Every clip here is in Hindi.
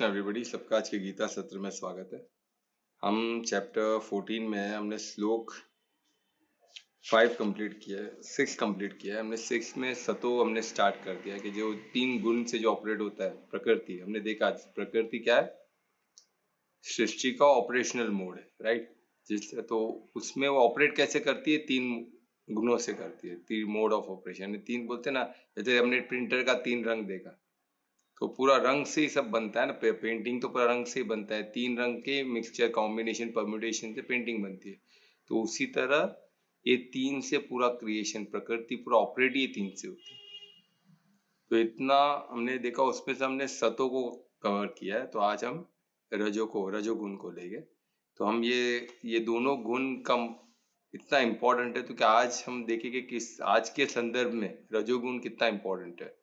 कृष्ण एवरीबॉडी, सबका आज के गीता सत्र में स्वागत है। हम चैप्टर 14 में हैं। हमने श्लोक 5 कंप्लीट किया है, 6 कंप्लीट किया है। हमने 6 में सतो हमने स्टार्ट कर दिया कि जो 3 गुण से जो ऑपरेट होता है प्रकृति, हमने देखा प्रकृति क्या है, सृष्टि का ऑपरेशनल मोड है, राइट। जिस तो उसमें वो ऑपरेट कैसे करती है, 3 गुणों से करती है, 3 मोड ऑफ ऑपरेशन। 3 बोलते हैं ना, जैसे हमने प्रिंटर का 3 रंग देखा, तो पूरा रंग से ही सब बनता है ना। पेंटिंग तो पूरा रंग से ही बनता है, 3 रंग के मिक्सचर, कॉम्बिनेशन, परम्यूटेशन से पेंटिंग बनती है। तो उसी तरह ये 3 से पूरा क्रिएशन, प्रकृति पूरा ऑपरेट ही 3 से होती है। तो इतना हमने देखा, उसमें से हमने सतो को कवर किया है। तो आज हम रजोगुण को लेंगे। तो हम ये दोनों गुण कम इतना इम्पोर्टेंट है, तो कि आज हम देखेंगे कि आज के संदर्भ में रजोगुण कितना इम्पोर्टेंट है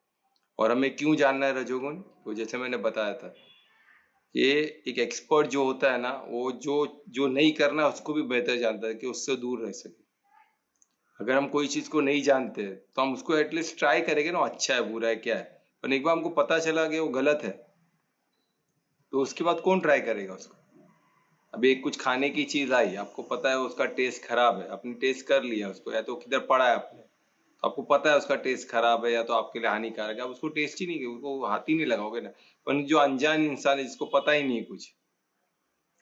और हमें क्यों जानना है रजोगुण। तो जैसे मैंने बताया था, ये एक एक्सपर्ट जो होता है ना, वो जो नहीं करना उसको भी बेहतर जानता है कि उससे दूर रह सके। अगर हम कोई चीज को नहीं जानते तो हम उसको एटलीस्ट ट्राई करेंगे ना, अच्छा है बुरा है क्या है। पर एक बार हमको पता चला कि वो गलत है, तो उसके बाद कौन ट्राई करेगा उसको। अभी एक कुछ खाने की चीज आई, आपको पता है उसका टेस्ट खराब है, आपने टेस्ट कर लिया उसको, या तो किधर पड़ा है आपने, तो आपको पता है उसका टेस्ट खराब है या तो आपके लिए हानिकारक है, आप उसको टेस्ट ही नहीं, उसको हाथ ही नहीं लगाओगे ना। पर जो अनजान इंसान है, जिसको पता ही नहीं कुछ,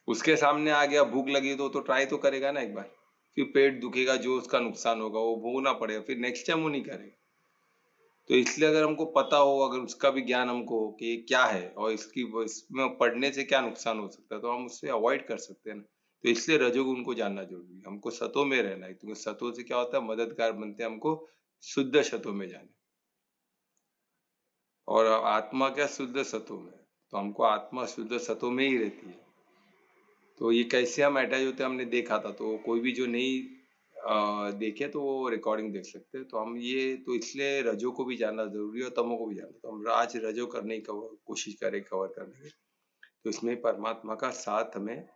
उसके सामने आ गया, भूख लगी तो ट्राई तो करेगा ना एक बार। फिर पेट दुखेगा, जो उसका नुकसान होगा वो भोगना पड़ेगा, फिर नेक्स्ट टाइम वो नहीं करेगा। तो इसलिए अगर हमको पता हो, अगर उसका भी ज्ञान हमको हो कि क्या है और इसमें पढ़ने से क्या नुकसान हो सकता है, तो हम उससे अवॉइड कर सकते हैं ना। तो इसलिए रजोगुण को जानना जरूरी है, हमको सतों में रहना है, क्योंकि सतों से क्या होता है, मददगार बनते हैं हमको शुद्ध सतों में जाने। और आत्मा क्या, शुद्ध सतों में, तो हमको आत्मा शुद्ध सतों में ही रहती है। तो ये कैसे हम अटैच होते हैं हमने देखा था। तो कोई भी जो नहीं देखे तो वो रिकॉर्डिंग देख सकते हैं। तो हम ये तो इसलिए रजो को भी जानना जरूरी है और तमो को भी जानना। तो हम आज रजो करने की कोशिश करें, कवर करने की। तो इसमें परमात्मा का साथ हमें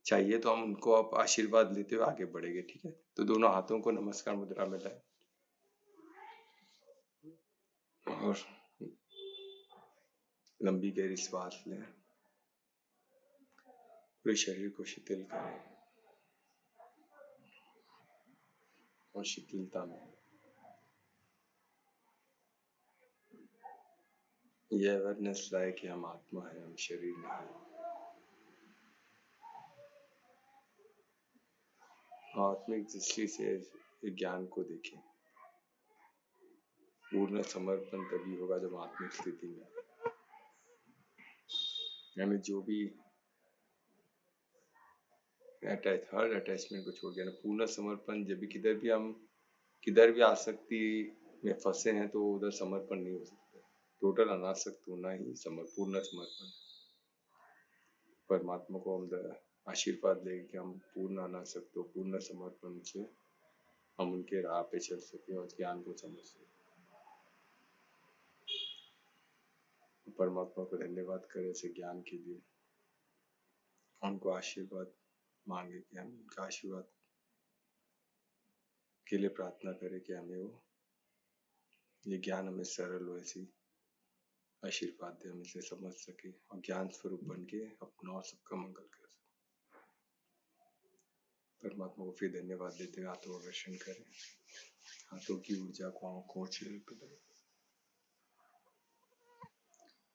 चाहिए, तो हम उनको अब आशीर्वाद लेते हुए आगे बढ़ेंगे, ठीक है। तो दोनों हाथों को नमस्कार मुद्रा में लाएं और लंबी गहरी श्वास लें, पूरे शरीर को शिथिल करें और शिथिलता में यह अवेयरनेस लाए कि हम आत्मा है, हम शरीर नहीं। आत्मिक दृष्टि से ज्ञान को देखें। पूर्ण समर्पण तभी होगा जब आत्मिक स्थिति में, यानी जो भी हर अटैचमेंट को छोड़ दिया ना, पूर्ण समर्पण। जब भी किधर भी आसक्ति में फंसे हैं, तो उधर समर्पण नहीं हो सकता। टोटल अनासक्त होना ही पूर्ण समर्पण। परमात्मा को हम आशीर्वाद दें कि हम पूर्ण अनासक्त हो, पूर्ण समर्पण से हम उनके राह पे चल सके और ज्ञान को समझ सके। परमात्मा को धन्यवाद करें ऐसे ज्ञान के लिए, उनको आशीर्वाद मांगे कि हम उनका आशीर्वाद के लिए प्रार्थना करें कि हमें वो ये ज्ञान हमें सरल हो, ऐसी आशीर्वाद दे, हम इसे समझ सके और ज्ञान स्वरूप बन के अपना और सबका मंगल कर सके। परमात्मा को फिर धन्यवाद देते हुए हाथों का दर्शन करें, हाथों की ऊर्जा को आंखों चेहरे पर लगाएं।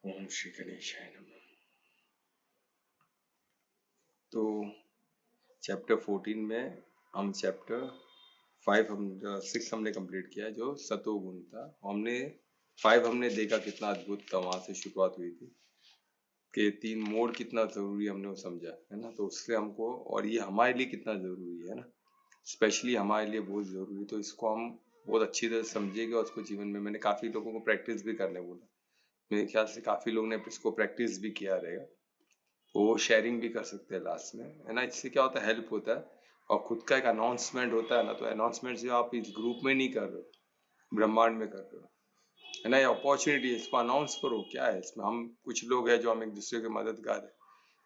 ओम श्री गणेशाय नमः। तो चैप्टर 14 में हम चैप्टर 6 हमने कंप्लीट किया, जो सतोगुण था। हमने 5 हमने देखा कितना अद्भुत था, वहां से शुरुआत हुई थी कि 3 मोड कितना जरूरी हमने वो समझा, है ना। तो उससे हमको, और ये हमारे लिए कितना जरूरी है ना, स्पेशली हमारे लिए बहुत जरूरी। तो इसको हम बहुत अच्छी तरह समझेंगे और उसको जीवन में, मैंने काफी लोगों को प्रैक्टिस भी करने बोला, मेरे ख्याल से काफी लोग ने इसको प्रैक्टिस भी किया रहेगा, तो वो शेयरिंग भी कर सकते हैं लास्ट में, है ना। इससे क्या होता है, हेल्प होता है। और खुद का एक अनाउंसमेंट होता है ना, तो अनाउंसमेंट जो आप इस ग्रुप में नहीं कर रहे हो, ब्रह्मांड में कर रहे हो, है ना। ये अपॉर्चुनिटी है, इसको अनाउंस करो। क्या है इसमें, हम कुछ लोग हैं जो हम एक दूसरे के मददगार है,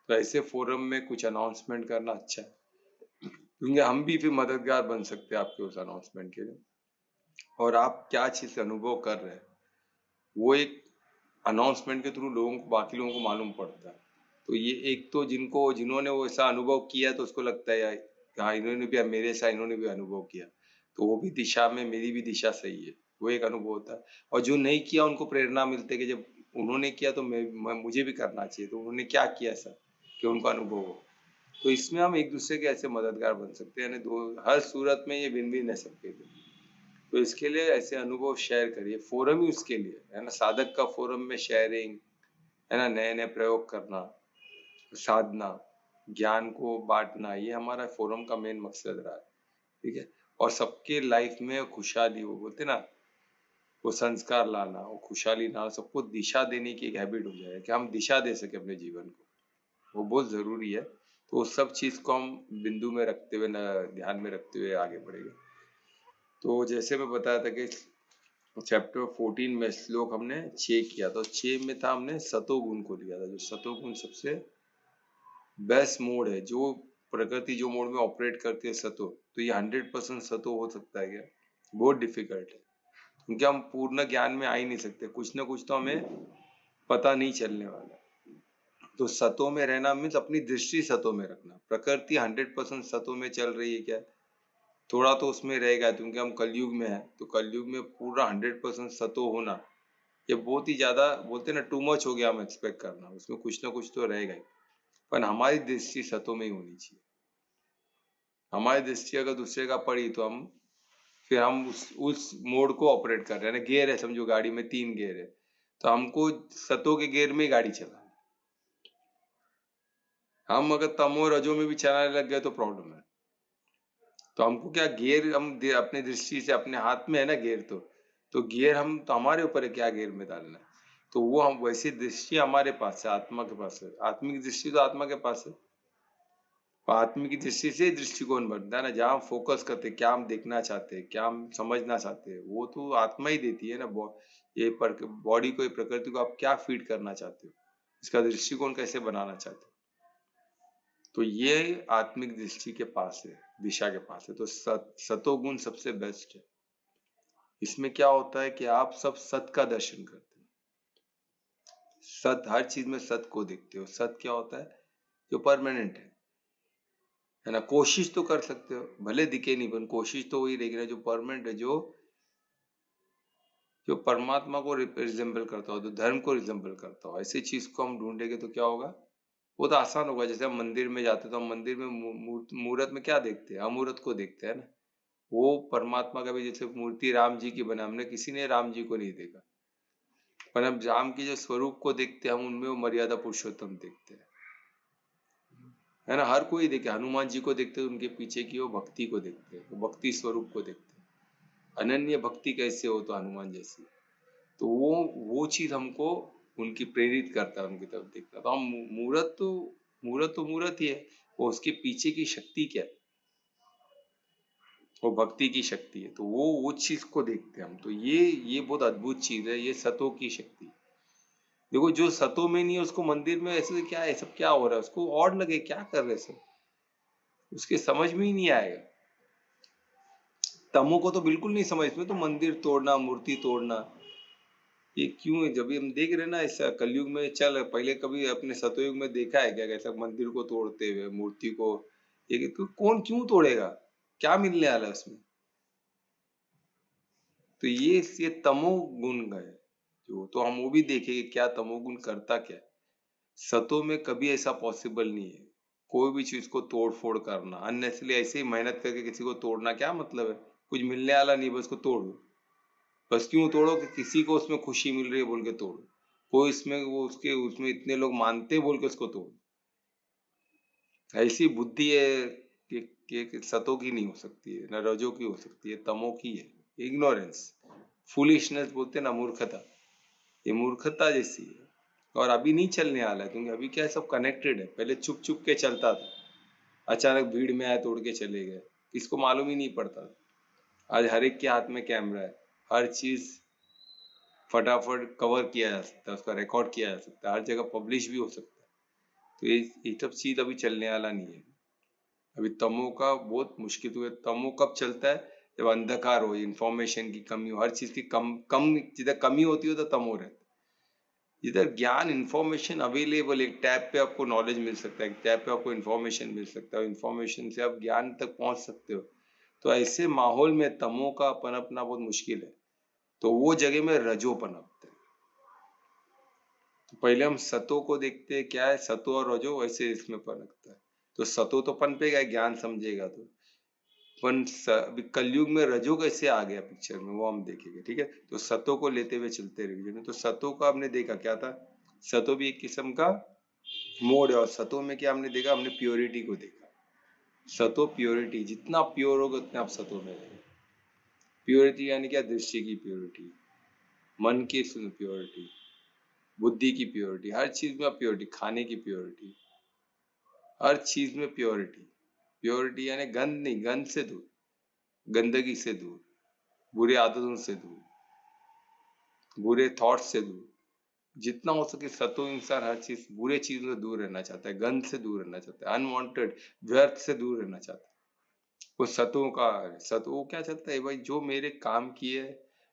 तो ऐसे फोरम में कुछ अनाउंसमेंट करना अच्छा है, क्योंकि हम भी फिर मददगार बन सकते हैं आपके उस अनाउंसमेंट के लिए। और आप क्या चीज अनुभव कर रहे हैं, वो एक अनाउंसमेंट के थ्रू लोगों को, बाकी लोगों को मालूम पड़ता है। तो ये एक तो जिन्होंने वो ऐसा अनुभव किया तो उसको लगता है यार हाँ इन्होंने भी मेरे साथ इन्होंने भी अनुभव किया, तो वो भी दिशा में मेरी भी दिशा सही है, वो एक अनुभव होता है। और जो नहीं किया उनको प्रेरणा मिलती है कि जब उन्होंने किया तो मुझे भी करना चाहिए, तो उन्होंने क्या किया ऐसा कि उनका अनुभव हो। तो इसमें हम एक दूसरे के ऐसे मददगार बन सकते हैं, यानी दो हर सूरत में ये विन विन है सबके लिए। तो इसके लिए ऐसे अनुभव शेयर करिए, फोरम ही उसके लिए है ना, साधक का फोरम में शेयरिंग है ना, नए नए प्रयोग करना, साधना, ज्ञान को बांटना, ये हमारा फोरम का मेन मकसद रहा है। ठीक है, और सबके लाइफ में खुशहाली, वो बोलते ना, वो संस्कार लाना, वो खुशहाली लाना, सबको दिशा देने की एक हैबिट हो जाए कि हम दिशा दे सके अपने जीवन को, वो बहुत जरूरी है। तो उस सब चीज को हम बिंदु में रखते हुए, ध्यान में रखते हुए आगे बढ़ेंगे। तो जैसे मैं बताया था कि चैप्टर 14 में श्लोक हमने 6 किया, तो 6 में था हमने सतोगुण को लिया था, जो सतोगुण सबसे बेस्ट मोड है, जो प्रकृति जो मोड में ऑपरेट करती है सतो, तो ये 100% सतो हो सकता है क्या? बहुत डिफिकल्ट है, क्योंकि हम पूर्ण ज्ञान में आ ही नहीं सकते, कुछ ना कुछ तो हमें पता नहीं चलने वाला। तो सतो में रहना मीन्स अपनी दृष्टि सतो में रखना। प्रकृति 100% सतो में चल रही है क्या? थोड़ा तो उसमें रहेगा, क्योंकि हम कलयुग में है, तो कलयुग में पूरा 100% सतो होना ये बहुत ही ज्यादा, बोलते ना, टू मच हो गया हम एक्सपेक्ट करना, उसमें कुछ ना कुछ तो रहेगा ही। पर हमारी दृष्टि सतो में ही होनी चाहिए। हमारी दृष्टि अगर दूसरे का पड़ी तो हम उस मोड को ऑपरेट कर रहे हैं ना। गियर है, समझो गाड़ी में 3 गियर है, तो हमको सतो के गियर में ही गाड़ी चलाना। हम अगर तमो रजो में भी चलाने लग गए तो प्रॉब्लम है। तो हमको क्या, गियर हम अपने दृष्टि से, अपने हाथ में है ना गियर, तो गियर हम तो हमारे ऊपर है क्या गियर में डालना है। तो वो हम वैसी दृष्टि हमारे पास है, आत्मा के पास है, आत्मिक दृष्टि तो आत्मा के पास है। आत्मिक दृष्टि से दृष्टिकोण बनता है ना, जहाँ हम फोकस करते हैं, क्या हम देखना चाहते हैं, क्या हम समझना चाहते हैं, वो तो आत्मा ही देती है ना। ये बॉडी को, ये प्रकृति को आप क्या फीड करना चाहते हो, इसका दृष्टिकोण कैसे बनाना चाहते हो, तो ये आत्मिक दृष्टि के पास है, दिशा के पास है। तो सतोगुण सबसे बेस्ट है। इसमें क्या होता है कि आप सब सत का दर्शन करते हो, सत, हर चीज में सत को देखते हो। सत क्या होता है? जो परमानेंट है ना। कोशिश तो कर सकते हो, भले दिखे नहीं, पर कोशिश तो वही रहेगी ना जो परमानेंट है, जो परमात्मा को रिजेंबल करता हो, जो धर्म को रिजेंबल करता हो, ऐसी चीज को हम ढूंढेंगे तो क्या होगा? वो तो आसान होगा। जैसे हम मंदिर में जाते तो हम मंदिर में मूर्त में क्या देखते हैं? अमूर्त को देखते हैं ना। वो परमात्मा का भी, जैसे मूर्ति राम जी की बना, हमने किसी ने राम जी को नहीं देखा, पर हम राम के जो स्वरूप को देखते हैं, हम उनमें वो मर्यादा पुरुषोत्तम देखते हैं, है ना। हर कोई देखे, हनुमान जी को देखते हैं, उनके पीछे की वो भक्ति को देखते हैं, वो भक्ति स्वरूप को देखते हैं। अनन्य भक्ति कैसे हो, तो हनुमान जैसी। तो वो चीज हमको उनकी प्रेरित करता है, उनकी तरफ देखता। तो हम मूर्त ही है, वो उसके पीछे की शक्ति क्या है? वो भक्ति की शक्ति है। तो वो चीज को देखते हैं हम। तो ये बहुत अद्भुत चीज है, ये सतो की शक्ति। देखो, जो सतो में नहीं है उसको मंदिर में ऐसे क्या है, सब क्या हो रहा है, उसको और लगे क्या कर रहे सब, उसके समझ में ही नहीं आएगा। तमो को तो बिल्कुल नहीं समझ में, तो मंदिर तोड़ना, मूर्ति तोड़ना, ये क्यों है? जब भी हम देख रहे हैं ना ऐसा कलयुग में चल, पहले कभी अपने सतयुग में देखा है क्या ऐसा मंदिर को तोड़ते हुए, मूर्ति को? ये कौन क्यों तोड़ेगा? क्या मिलने वाला है उसमें? तो ये तमोगुण है जो, तो हम वो भी देखेंगे क्या तमोगुण करता क्या है। सतो में कभी ऐसा पॉसिबल नहीं है, कोई भी चीज को तोड़ फोड़ करना अननेसेसरी, ऐसे ही मेहनत करके किसी को तोड़ना क्या मतलब है? कुछ मिलने वाला नहीं, बस को तोड़ो। बस क्यों तोड़ो? कि किसी को उसमें खुशी मिल रही है बोल के तोड़ो, कोई इसमें वो उसके उसमें इतने लोग मानते बोल के उसको तोड़ो। ऐसी बुद्धि है कि सतो की नहीं हो सकती है, न रजो की हो सकती है, तमो की है। इग्नोरेंस, फुलिशनेस बोलते हैं ना, मूर्खता, ये मूर्खता जैसी है। और अभी नहीं चलने वाला है, क्योंकि अभी क्या है, सब कनेक्टेड है। पहले छुप छुप के चलता था, अचानक भीड़ में आए तोड़ के चले गए, किसको मालूम ही नहीं पड़ता। आज हर एक के हाथ में कैमरा है, हर चीज फटाफट कवर किया जा सकता है, उसका रिकॉर्ड किया जा सकता है, हर जगह पब्लिश भी हो सकता है। तो ये सब चीज अभी चलने वाला नहीं है। अभी तमो का बहुत मुश्किल हुआ। तमो कब चलता है? जब अंधकार हो, इंफॉर्मेशन की कमी हो, हर चीज की कम कम जिधर कमी होती है तो तमो रहता है। इधर ज्ञान इंफॉर्मेशन अवेलेबल, एक टैब पे आपको नॉलेज मिल सकता है, एक टैब पे आपको इंफॉर्मेशन मिल सकता है, इंफॉर्मेशन से आप ज्ञान तक पहुंच सकते हो। तो ऐसे माहौल में तमो का पनपना बहुत मुश्किल है, तो वो जगह में रजो पनपते हैं। तो पहले हम सतो को देखते हैं, क्या है सतो और रजो, वैसे इसमें पनपता है। तो सतो तो पनपेगा, ज्ञान समझेगा तो, पण अभी कलयुग में रजो कैसे आ गया पिक्चर में, वो हम देखेंगे, ठीक है। तो सतो को लेते हुए चलते रिवीजन में। तो सतो का हमने देखा क्या था, सतो भी एक किस्म का मोड है, और सतो में क्या हमने देखा, हमने प्योरिटी को देखा। सतो प्योरिटी, जितना प्योर होगा उतना आप सतो में रहेंगे। प्योरिटी यानी क्या, दृष्टि की प्योरिटी, मन की प्योरिटी, बुद्धि की प्योरिटी, हर चीज में प्योरिटी, खाने की प्योरिटी, हर चीज में प्योरिटी। प्योरिटी यानी गंद नहीं, गंद से दूर, गंदगी से दूर, बुरे आदतों से दूर, बुरे थॉट्स से दूर, जितना हो सके। सतो इंसान हर चीज, बुरे चीजों से दूर रहना चाहता है, गंद से दूर रहना चाहता है, अनवांटेड व्यर्थ से दूर रहना चाहता है। वो सतो का, सतो वो क्या चाहता है भाई, जो मेरे काम की है,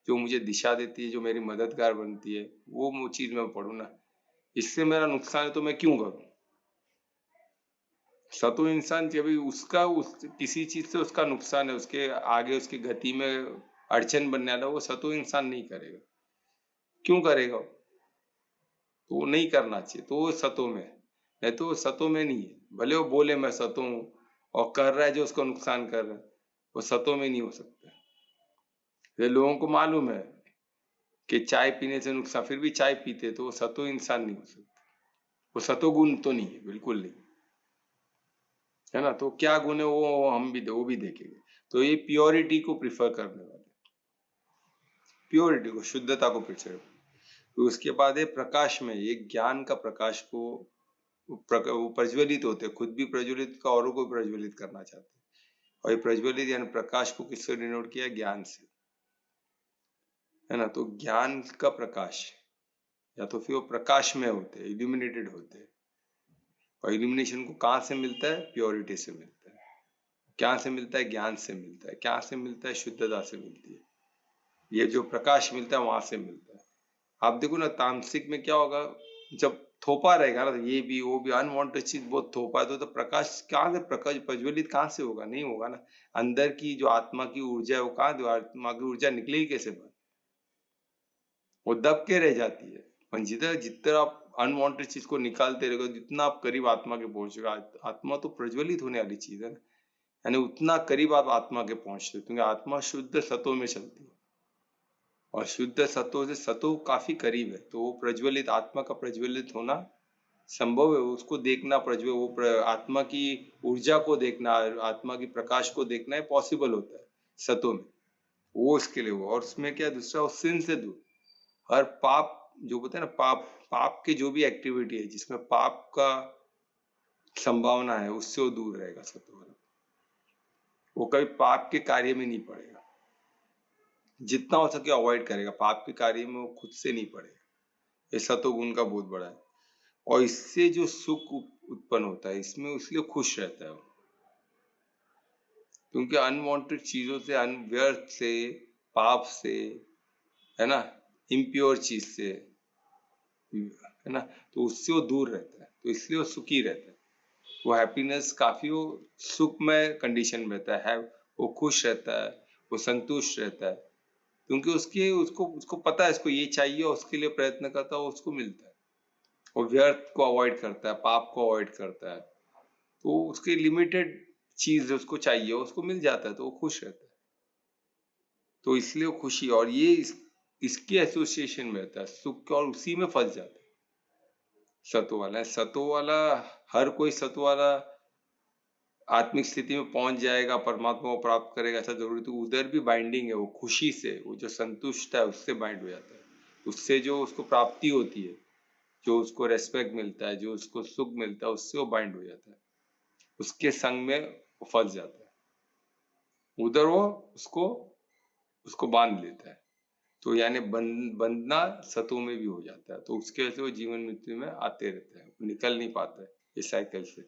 जो मुझे दिशा देती है, जो मेरी मददगार बनती है, वो चीज मैं पढ़ू ना। इससे मेरा नुकसान है तो मैं क्यों करूं। सतो इंसान जब भी उसका किसी चीज से उसका नुकसान है, उसके आगे उसकी गति में अड़चन बनने वाला, वो सतो इंसान नहीं करेगा। क्यों करेगा, तो वो नहीं करना चाहिए, तो वो सतो में है। नहीं तो वो सतो में नहीं है, भले वो बोले मैं सतो हूँ, और कर रहा है जो उसको नुकसान कर रहा है, वो सतो में नहीं हो सकता। ये लोगों को मालूम है कि चाय पीने से नुकसान, फिर भी चाय पीते, तो वो सतो इंसान नहीं हो सकता। वो सतो गुण तो नहीं है, बिल्कुल नहीं है ना। तो क्या गुण है वो हम भी वो भी देखेंगे। तो ये प्योरिटी को प्रिफर करने वाले, प्योरिटी को, शुद्धता को प्रिफर। तो उसके बाद है प्रकाश में, ये ज्ञान का प्रकाश को वो प्रज्वलित होते हैं, खुद भी प्रज्वलित का औरों को प्रज्वलित करना चाहते हैं। और ये प्रज्वलित यानी प्रकाश को किससे डिनोट किया, ज्ञान से, है ना। तो ज्ञान का प्रकाश, या तो फिर वो प्रकाश में होते हैं, इल्यूमिनेटेड होते हैं। और इल्यूमिनेशन को कहाँ से मिलता है, प्योरिटी से मिलता है। क्या से मिलता है, ज्ञान से मिलता है। क्या से मिलता है, शुद्धता से मिलती है। ये जो प्रकाश मिलता है वहां से मिलता है। आप देखो ना, तामसिक में क्या होगा, जब थोपा रहेगा ना, तो ये भी वो भी अनवांटेड चीज बहुत थोपा है, तो प्रकाश कहाँ से, प्रकाश प्रज्वलित कहाँ से होगा, नहीं होगा ना। अंदर की जो आत्मा की ऊर्जा है, वो कहाँ, जो आत्मा की ऊर्जा निकलेगी कैसे बाहर, वो दब के रह जाती है। और जितना जितना आप अनवांटेड चीज को निकालते रहोगे, जितना आप करीब आत्मा के पहुंचेगा। आत्मा तो प्रज्वलित होने वाली चीज है ना, यानी उतना करीब आप आत्मा के पहुंचते हो, क्योंकि आत्मा शुद्ध सत्व में चलती है, और शुद्ध सत्व से सत्व काफी करीब है। तो वो प्रज्वलित, आत्मा का प्रज्वलित होना संभव है। उसको देखना, प्रज्वल वो आत्मा की ऊर्जा को देखना, आत्मा की प्रकाश को देखना है, पॉसिबल होता है सत्व में। वो इसके लिए हुआ। और उसमें क्या, दूसरा वो सिन से दूर, हर पाप, जो बोलते हैं ना, पाप, पाप की जो भी एक्टिविटी है जिसमें पाप का संभावना है, उससे वो दूर रहेगा सत्व वाला। वो कभी पाप के कार्य में नहीं पड़ेगा, जितना हो सके अवॉइड करेगा, पाप के कार्य में वो खुद से नहीं पड़ेगा। ये सत्व गुण का बहुत बड़ा है। और इससे जो सुख उत्पन्न होता है, इसमें इसलिए खुश रहता है वो, क्योंकि अनवांटेड चीजों से, अनव्यर्थ से, पाप से, है ना, इम्प्योर चीज से, है ना, तो उससे वो दूर रहता है, तो इसलिए वो सुखी रहता है। वो हैप्पीनेस काफी, वो सुखमय कंडीशन में रहता है, वो खुश रहता है, वो संतुष्ट रहता है, क्योंकि उसके उसको उसको पता है इसको ये चाहिए, और उसके लिए प्रयत्न करता है, उसको मिलता है। वो व्यर्थ को अवॉइड करता है, पाप को अवॉइड करता है, तो उसके लिमिटेड चीज उसको चाहिए, उसको मिल जाता है, तो वो खुश रहता है। तो इसलिए वो खुशी, और ये इसके एसोसिएशन में रहता है सुख, और उसी में फंस जाता है सत्व वाला। सत्व वाला, हर कोई सत्व वाला आत्मिक स्थिति में पहुंच जाएगा, परमात्मा को प्राप्त करेगा ऐसा जरूरी, तो उधर भी बाइंडिंग है, वो खुशी से, वो जो संतुष्ट है उससे बाइंड हो जाता है। उससे जो उसको प्राप्ति होती है, जो उसको रेस्पेक्ट मिलता है, जो उसको सुख मिलता है, उससे वो बाइंड हो जाता है, उसके संग में वो फंस जाता है, उधर वो उसको उसको बांध लेता है। तो यानी बंधना सतों में भी हो जाता है, तो उसके वजह से वो जीवन मृत्यु में आते रहता है, निकल नहीं पाता है ये साइकिल से,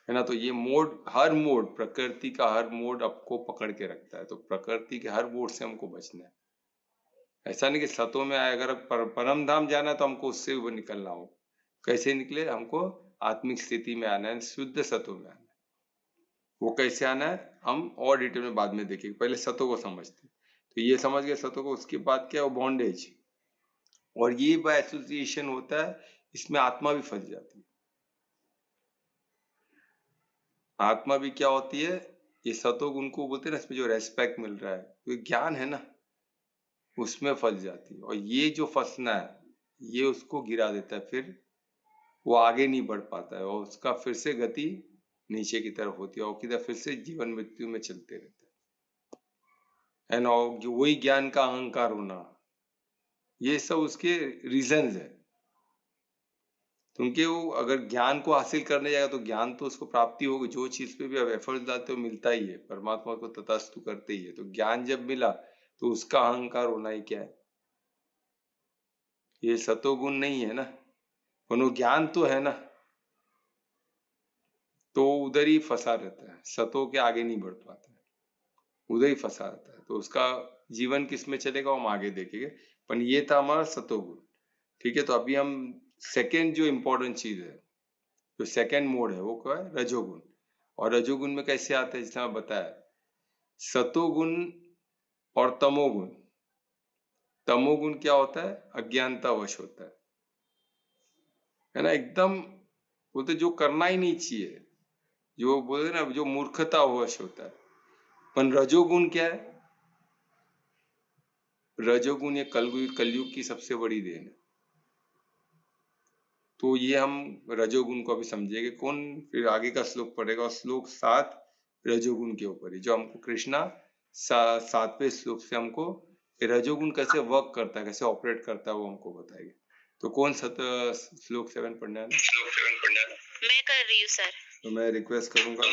है ना। तो ये मोड, हर मोड, प्रकृति का हर मोड आपको पकड़ के रखता है, तो प्रकृति के हर मोड से हमको बचना है। ऐसा नहीं कि सतो में आए, अगर परम धाम जाना है तो हमको उससे ऊपर निकलना हो। कैसे निकले? हमको आत्मिक स्थिति में आना है, शुद्ध सतो में आना है। वो कैसे आना है हम और डिटेल में बाद में देखेंगे, पहले सतो को समझते हैं। तो ये समझ गए सतो को, उसके बाद क्या है? वो बॉन्डेज। और ये बाय एसोसिएशन होता है, इसमें आत्मा भी फंस जाती है। आत्मा भी क्या होती है? ये सतोगुण को बोलते हैं ना, इसमें जो रेस्पेक्ट मिल रहा है, तो ज्ञान है ना, उसमें फंस जाती है। और ये जो फंसना है, ये उसको गिरा देता है, फिर वो आगे नहीं बढ़ पाता है, और उसका फिर से गति नीचे की तरफ होती है, और किधर फिर से जीवन मृत्यु में चलते रहते हैं। एंड वही ज्ञान का अहंकार होना, ये सब उसके रीजंस है। क्योंकि वो अगर ज्ञान को हासिल करने जाएगा तो ज्ञान तो उसको प्राप्ति होगी, जो चीज पे भी आप एफर्ट डालते हो मिलता ही है, परमात्मा को तथास्तु करते ही है। तो ज्ञान जब मिला तो उसका अहंकार होना ही क्या है? ये सतोगुण नहीं है ना, पर वो ज्ञान तो है ना, तो उधर ही फंसा रहता है, सतो के आगे नहीं बढ़ पाता है, उधर ही फंसा रहता है। तो उसका जीवन किस में चलेगा हम आगे देखेंगे, पर ये था हमारा सतोगुण। ठीक है, तो अभी हम सेकेंड जो इम्पोर्टेंट चीज है, जो सेकेंड मोड है, वो क्या है? रजोगुण। और रजोगुण में कैसे आता है? जिसने बताया, सतोगुण और तमोगुण। तमोगुण क्या होता है? अज्ञानतावश होता है ना, एकदम बोलते जो करना ही नहीं चाहिए, जो बोलते ना, जो मूर्खतावश होता है। पर रजोगुण क्या है? रजोगुण ये कलयुग की सबसे बड़ी देन है। तो ये हम रजोगुण को अभी समझेंगे। कौन? फिर आगे का श्लोक पढ़ेगा, श्लोक 7 रजोगुण के ऊपर ही, जो हमको कृष्णा 7वें श्लोक से हमको रजोगुण कैसे वर्क करता है, कैसे ऑपरेट करता है, वो हमको बताएगा। तो कौन श्लोक 7 पढ़ना है? मैं कर रही हूँ सर। तो मैं रिक्वेस्ट करूंगा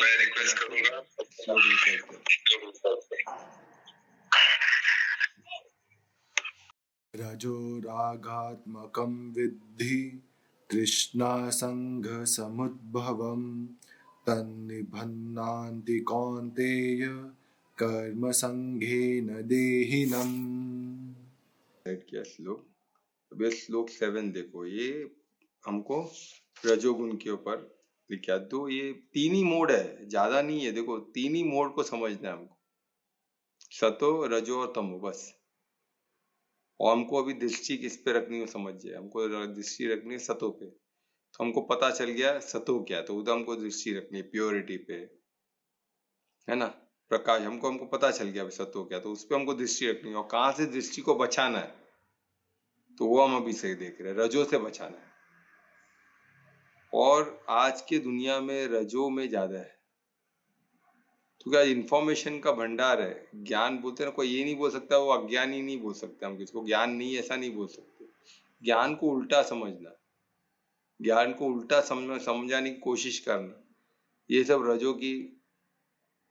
श्लोक रिसाइट करें। रजोरागात्मकं विद्धि तृष्णासङ्गसमुद्भवं तन्निबध्नान्ति कौन्तेय कर्मसङ्गेन देहिनम्। किया श्लोक। अब ये श्लोक 7 देखो, ये हमको रजोगुण के ऊपर लिखा। तो ये तीन ही मोड है, ज्यादा नहीं है। देखो, तीन ही मोड को समझना है हमको, सतो रजो और तमो, बस। और हमको अभी दृष्टि किस पे रखनी है समझिए, हमको दृष्टि रखनी है सतो पे। तो हमको पता चल गया सतो क्या, तो उधर हमको दृष्टि रखनी है प्योरिटी पे, है ना, प्रकाश। हमको पता चल गया सतो क्या, तो उस पर हमको दृष्टि रखनी है। और कहाँ से दृष्टि को बचाना है, तो वो हम अभी सही देख रहे हैं, रजो से बचाना है। और आज के दुनिया में रजो में ज्यादा है, क्योंकि आज इंफॉर्मेशन का भंडार है। ज्ञान बोलते हैं ना, कोई ये नहीं बोल सकता वो अज्ञानी नहीं बोल सकते, हम किसको ज्ञान नहीं, ऐसा नहीं बोल सकते। ज्ञान को उल्टा समझना, ज्ञान को उल्टा समझाने की कोशिश करना, ये सब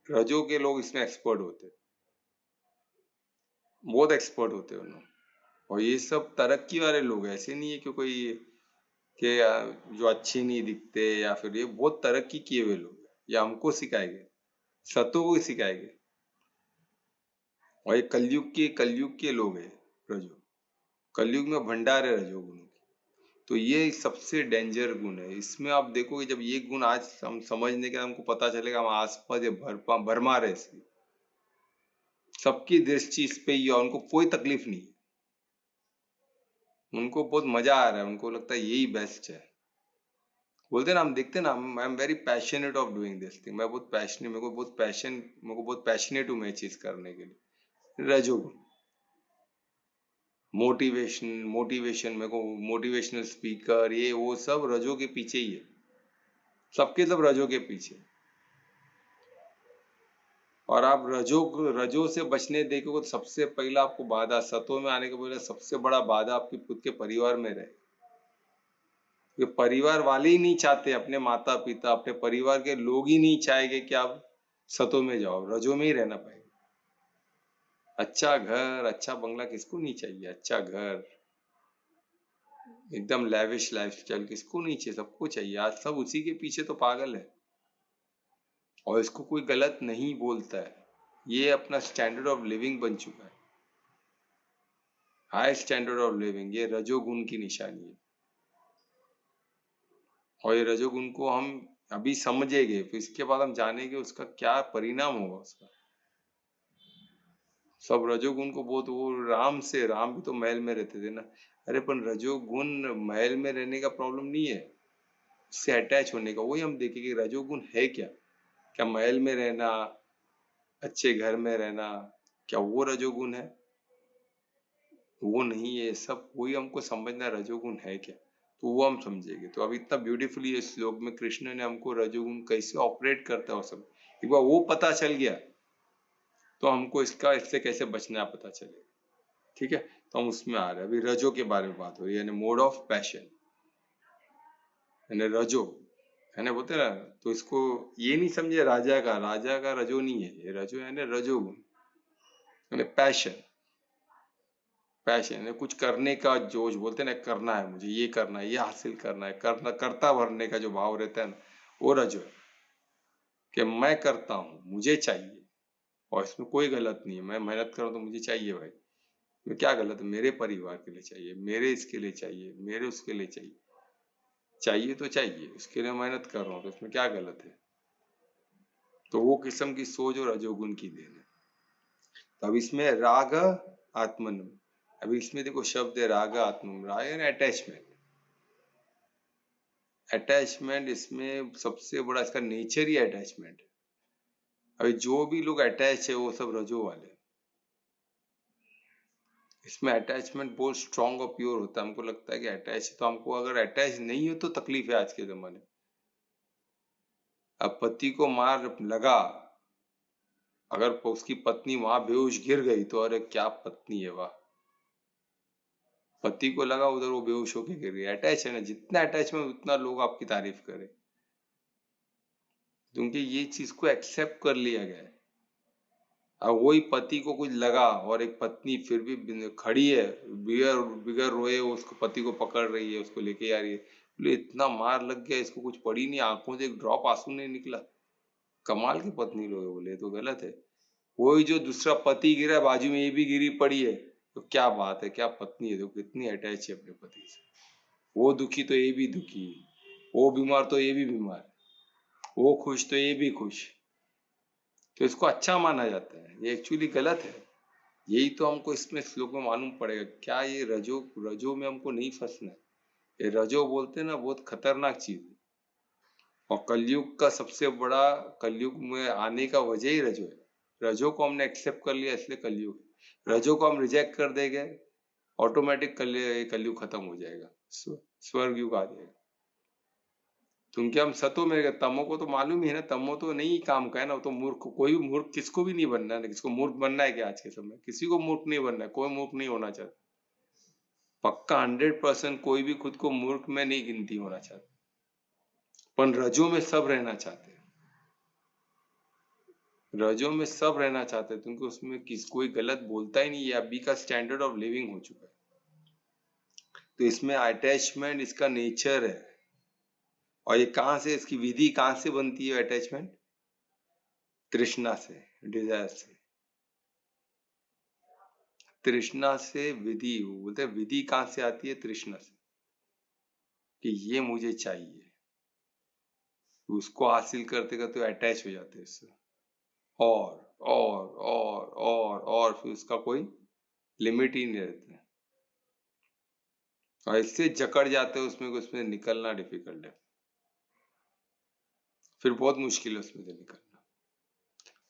रजो के लोग इसमें एक्सपर्ट होते हैं, बहुत एक्सपर्ट होते हैं उन्होंने। और ये सब तरक्की वाले लोग हैं, ऐसे नहीं है कि कोई कि जो अच्छे नहीं दिखते, या फिर ये बहुत तरक्की किए हुए लोग हैं। ये हमको सिखाएंगे, सतो को सिखाएंगे। और ये कलयुग के लोग हैं रजो, कलयुग में भंडार है रजोगुण की। तो ये सबसे डेंजर गुण है। इसमें आप देखोगे, जब ये गुण आज हम समझने के, हमको पता चलेगा, हम आसपास ये भरमार है इसकी, सबकी दृष्टि इस पे ही है, उनको कोई तकलीफ नहीं, उनको बहुत मजा आ रहा है, उनको लगता है यही बेस्ट है। बोलते ना, हम देखते ना, I am very passionate of doing this thing, मैं बहुत पैशनेट, मेरे को बहुत पैशनेट हूँ मैं चीज करने के लिए। रजोगुण, मोटिवेशन मेरे को, मोटिवेशनल स्पीकर, ये वो सब रजो के पीछे ही है, सबके सब रजो के पीछे। और आप रजो से बचने देखोगे, तो सबसे पहला आपको बाधा, सतो में आने के पहले सबसे बड़ा बाधा आपके खुद के परिवार में रहे। ये परिवार वाले ही नहीं चाहते, अपने माता पिता, अपने परिवार के लोग ही नहीं चाहेंगे कि आप सतो में जाओ, रजो में ही रहना पाएंगे। अच्छा घर, अच्छा बंगला किसको नहीं चाहिए? अच्छा घर, एकदम लैविश लाइफस्टाइल किसको नहीं चाहिए? सबको चाहिए। आज सब उसी के पीछे तो पागल है, और इसको कोई गलत नहीं बोलता है, ये अपना स्टैंडर्ड ऑफ लिविंग बन चुका है। हाई स्टैंडर्ड ऑफ लिविंग, ये रजोगुण की निशानी है। और ये रजोगुण को हम अभी समझेंगे, फिर इसके बाद हम जानेंगे उसका क्या परिणाम होगा उसका। सब रजोगुण को बहुत, वो राम भी तो महल में रहते थे ना। अरे पर रजोगुण महल में रहने का प्रॉब्लम नहीं है, उससे अटैच होने का। वही हम देखेंगे रजोगुण है क्या। क्या महल में रहना, अच्छे घर में रहना, क्या वो रजोगुण है? वो नहीं है। सब वही हमको समझना रजोगुण है क्या, तो वो हम समझेंगे। तो अब इतना ब्यूटीफुली इस श्लोक में कृष्ण ने हमको रजोगुण कैसे ऑपरेट करता है वो सब एक बार वो पता चल गया, तो हमको इससे कैसे बचना है पता चलेगा। ठीक है, तो हम उसमें आ रहे हैं। अभी रजो के बारे में बात हो रही है, यानी मोड ऑफ पैशन, यानी रजो है ना, बोलते ना। तो इसको ये नहीं समझे राजा का रजो नहीं है, ये रजो यानी रजोगुण, यानी पैशन। पैशन है कुछ करने का जोश, बोलते ना करना है, मुझे ये करना है, ये हासिल करना है, करता भरने का जो भाव रहता है ना, वो रजो है। कि मैं करता हूँ, मुझे चाहिए, और इसमें कोई गलत नहीं है। मैं मेहनत करूँ तो मुझे चाहिए भाई, मैं क्या गलत है? मेरे परिवार के लिए चाहिए, मेरे इसके लिए चाहिए, मेरे उसके लिए चाहिए, चाहिए तो चाहिए, उसके लिए मेहनत कर रहा हूँ, तो उसमें क्या गलत है? तो वो किस्म की सोच और रजोगुण की देन है। अब इसमें राग आत्मनम, अभी इसमें देखो शब्द है राग आत्मनम। राग यानी अटैचमेंट। अटैचमेंट इसमें सबसे बड़ा इसका नेचर ही अटैचमेंट है। अभी जो भी लोग अटैच है वो सब रजो वाले। इसमें अटैचमेंट बहुत स्ट्रांग और प्योर होता है। हमको लगता है कि अटैच, तो हमको अगर अटैच नहीं हो तो तकलीफ है आज के जमाने। अब पति को मार लगा, अगर उसकी पत्नी वहां बेहोश गिर गई तो अरे क्या पत्नी है वाह। पति को लगा उधर, वो बेहोश होके गिर गई। अटैच है ना, जितना अटैच में उतना लोग आपकी तारीफ करें, क्योंकि ये चीज को एक्सेप्ट कर लिया गया है। अब वही पति को कुछ लगा और एक पत्नी फिर भी खड़ी है, बिगर बिगर रोए उसको, पति को पकड़ रही है, उसको लेके आ रही है, बोले इतना मार लग गया इसको, कुछ पड़ी नहीं, आंखों से एक ड्रॉप आंसू नहीं निकला, कमाल की पत्नी रोए। बोले तो गलत है। वही जो दूसरा पति गिरा बाजू में, ये भी गिरी पड़ी है, तो क्या बात है, क्या पत्नी है, देखो कितनी अटैच है अपने पति से। वो दुखी तो ये भी दुखी है, वो बीमार तो ये भी बीमार, वो खुश तो ये भी खुश, तो इसको अच्छा माना जाता है। ये एक्चुअली गलत है। यही तो हमको इसमें श्लोक में मालूम पड़ेगा। क्या ये रजो में हमको नहीं फंसना है। ये रजो बोलते हैं ना, बहुत खतरनाक चीज है। और कलयुग का सबसे बड़ा, कलयुग में आने का वजह ही रजो है। रजो को हमने एक्सेप्ट कर लिया, इसलिए कलयुग है। रजो को हम रिजेक्ट कर देंगे, ऑटोमेटिक कलयुग खत्म हो जाएगा, स्वर्ग युग आ जाएगा। क्योंकि हम सतो में, तमो को तो मालूम ही है ना, तमो तो नहीं काम का है ना, तो मूर्ख, कोई भी मूर्ख, किसको भी नहीं बनना है। किसको मूर्ख बनना है क्या आज के समय? किसी को मूर्ख नहीं बनना है, कोई मूर्ख नहीं होना चाहता। पक्का 100% कोई भी खुद को मूर्ख में नहीं गिनती होना चाहता, पर रजो में सब रहना चाहते हैं। रजो में सब रहना चाहते हैं, क्योंकि उसमें कोई गलत बोलता ही नहीं। ये अभी का स्टैंडर्ड ऑफ लिविंग हो चुका है। तो इसमें अटैचमेंट इसका नेचर है। और ये कहां से, इसकी विधि कहां से बनती है अटैचमेंट? तृष्णा से, डिजायर से। तृष्णा से विधि, बोलते हैं विधि कहां से आती है? तृष्णा से, कि ये मुझे चाहिए। उसको हासिल करते करते अटैच हो जाते हैं इससे, और फिर उसका कोई लिमिट ही नहीं रहता है। और इससे जकड़ जाते हैं उसमें, उसमें निकलना डिफिकल्ट है, फिर बहुत मुश्किल है उसमें से निकलना।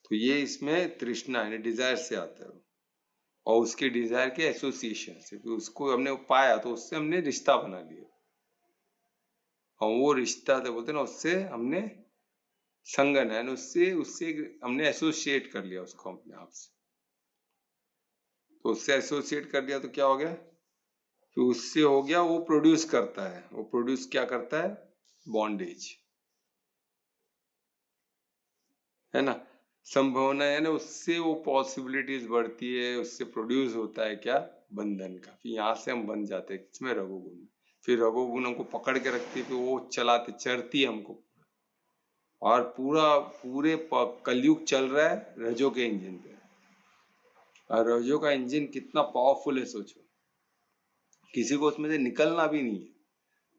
तो ये इसमें तृष्णा यानी डिजायर से आता है, और उसके डिजायर के एसोसिएशन से, फिर उसको हमने पाया तो उससे हमने रिश्ता बना लिया, और वो रिश्ता तो बोलते ना, उससे हमने संगन है, उससे उससे हमने एसोसिएट कर लिया उसको अपने आप से। तो उससे एसोसिएट कर लिया तो क्या हो गया? फिर उससे हो गया, वो प्रोड्यूस करता है। वो प्रोड्यूस क्या करता है? बॉन्डेज, है ना, संभावना है ना, उससे वो पॉसिबिलिटीज बढ़ती है, उससे प्रोड्यूस होता है क्या? बंधन का। फिर यहाँ से हम बन जाते हैं किसमें? रघुगुण। फिर रघुगुण हमको पकड़ के रखती है, फिर वो चलाते चरती है हमको। और पूरे कलयुग चल रहा है रजो के इंजन पे। और रजो का इंजन कितना पावरफुल है सोचो। किसी को उसमें से निकलना भी नहीं है।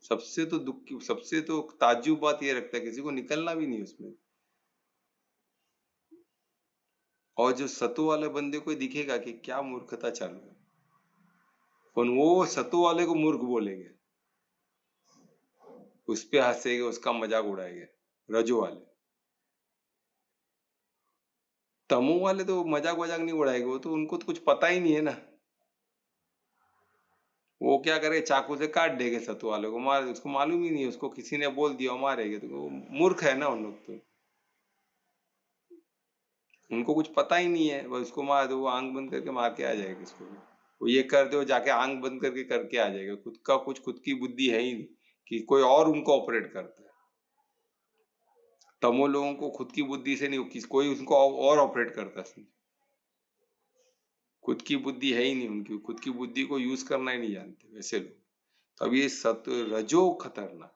सबसे तो दुख की, सबसे तो ताज्जुब बात ये रखता है किसी को निकलना भी नहीं उसमें। और जो सतो वाले बंदे को दिखेगा कि क्या मूर्खता चालू है, पर वो सतो वाले को मूर्ख बोलेंगे, उस पे हंसेंगे, उसका मजाक उड़ाएंगे रजो वाले। तमो वाले तो मजाक वजाक नहीं उड़ाएंगे, वो तो उनको तो कुछ पता ही नहीं है ना। वो क्या करे, चाकू से काट देंगे सतो वाले को, मार, उसको मालूम ही नहीं है, उसको किसी ने बोल दिया मारेंगे, तो वो मूर्ख है ना उन लोग तो। उनको कुछ पता ही नहीं है, बस उसको मार दो, वो आंख बंद करके मार के आ जाएगा किसको भी। वो ये कर दो, जाके आंख बंद करके आ जाएगा। खुद की बुद्धि है ही नहीं कि कोई और उनको ऑपरेट करता है। तमो लोगों को खुद की बुद्धि से नहीं, कोई उनको और ऑपरेट करता है। खुद की बुद्धि है ही नहीं उनकी, खुद की बुद्धि को यूज करना ही नहीं जानते वैसे लोग। तो अब ये रजो खतरनाक,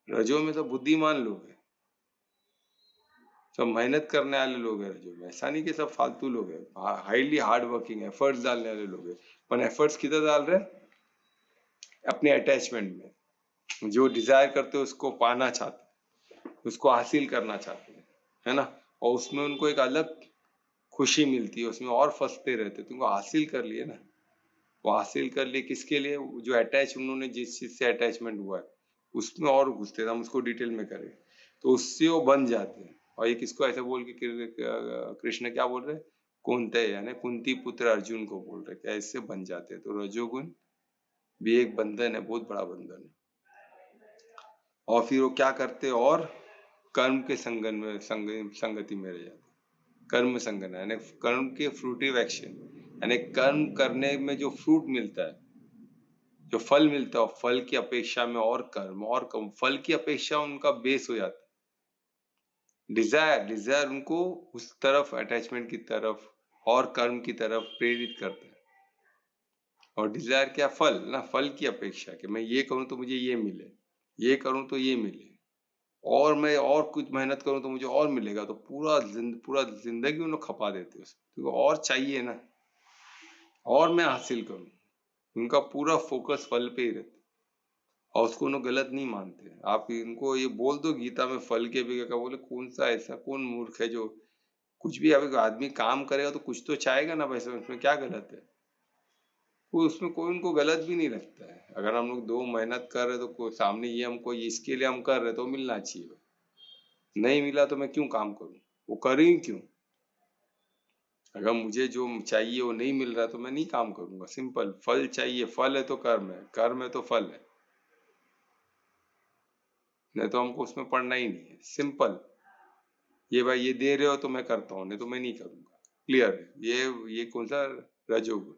रजो में तो बुद्धिमान लोग हैं, सब मेहनत करने वाले लोग हैं रजो में। ऐसा नहीं कि सब फालतू लोग हैं, हाईली हार्ड वर्किंग, एफर्ट्स डालने वाले लोग हैं। पर एफर्ट्स किधर डाल रहे हैं? अपने अटैचमेंट में। जो डिजायर करते हैं उसको पाना चाहते हैं, उसको हासिल करना चाहते हैं, है ना। और उसमें उनको एक अलग खुशी मिलती है, उसमें और फंसते रहते। तुमको हासिल कर लिए ना, वो हासिल कर लिए किसके लिए? जो अटैच, उन्होंने जिस चीज से अटैचमेंट हुआ है उसमें और घुसते हैं। हम उसको डिटेल में करें तो उससे वो बन जाते हैं। और ये किसको ऐसे बोल के कृष्ण क्या बोल रहे हैं? कुंती, यानी कुंती पुत्र अर्जुन को बोल रहे हैं, ऐसे बन जाते हैं। तो रजोगुण भी एक बंधन है, बहुत बड़ा बंधन है। और फिर वो क्या करते हैं? और कर्म के संगति में रह जाते। कर्म संगन यानी कर्म के फ्रूटिव एक्शन, यानी कर्म करने में जो फ्रूट मिलता है, जो फल मिलता है, फल की अपेक्षा में और कर्म और कम, फल की अपेक्षा उनका बेस हो जाता है। डिजायर उनको उस तरफ, अटैचमेंट की तरफ और कर्म की तरफ प्रेरित करता है। और डिजायर क्या? फल ना, फल की अपेक्षा कि मैं ये करूं तो मुझे ये मिले, ये करूं तो ये मिले, और मैं और कुछ मेहनत करूं तो मुझे और मिलेगा। तो पूरा जिंदगी उन्हें खपा देते हैं तो और चाहिए ना, और मैं हासिल करूं। उनका पूरा फोकस फल पे ही रहता है, और उसको उन्हें गलत नहीं मानते। आप इनको ये बोल दो गीता में फल के भी क्या बोले, कौन सा ऐसा कौन मूर्ख है जो कुछ भी, अभी आदमी काम करेगा तो कुछ तो चाहेगा ना पैसे, उसमें क्या गलत है? उसमें कोई उनको गलत भी नहीं लगता है। अगर हम लोग दो मेहनत कर रहे तो सामने ये हमको इसके लिए हम कर रहे तो मिलना चाहिए। नहीं मिला तो मैं क्यों काम करूं, वो करें क्यों? अगर मुझे जो चाहिए वो नहीं मिल रहा तो मैं नहीं काम करूंगा, सिंपल। फल चाहिए, फल है तो कर्म है, कर्म है तो फल है, नहीं तो हमको उसमें पढ़ना ही नहीं है। सिंपल। ये भाई ये दे रहे हो तो मैं करता हूँ, नहीं तो मैं नहीं करूंगा। क्लियर है? ये कौन सा? रजोगुण।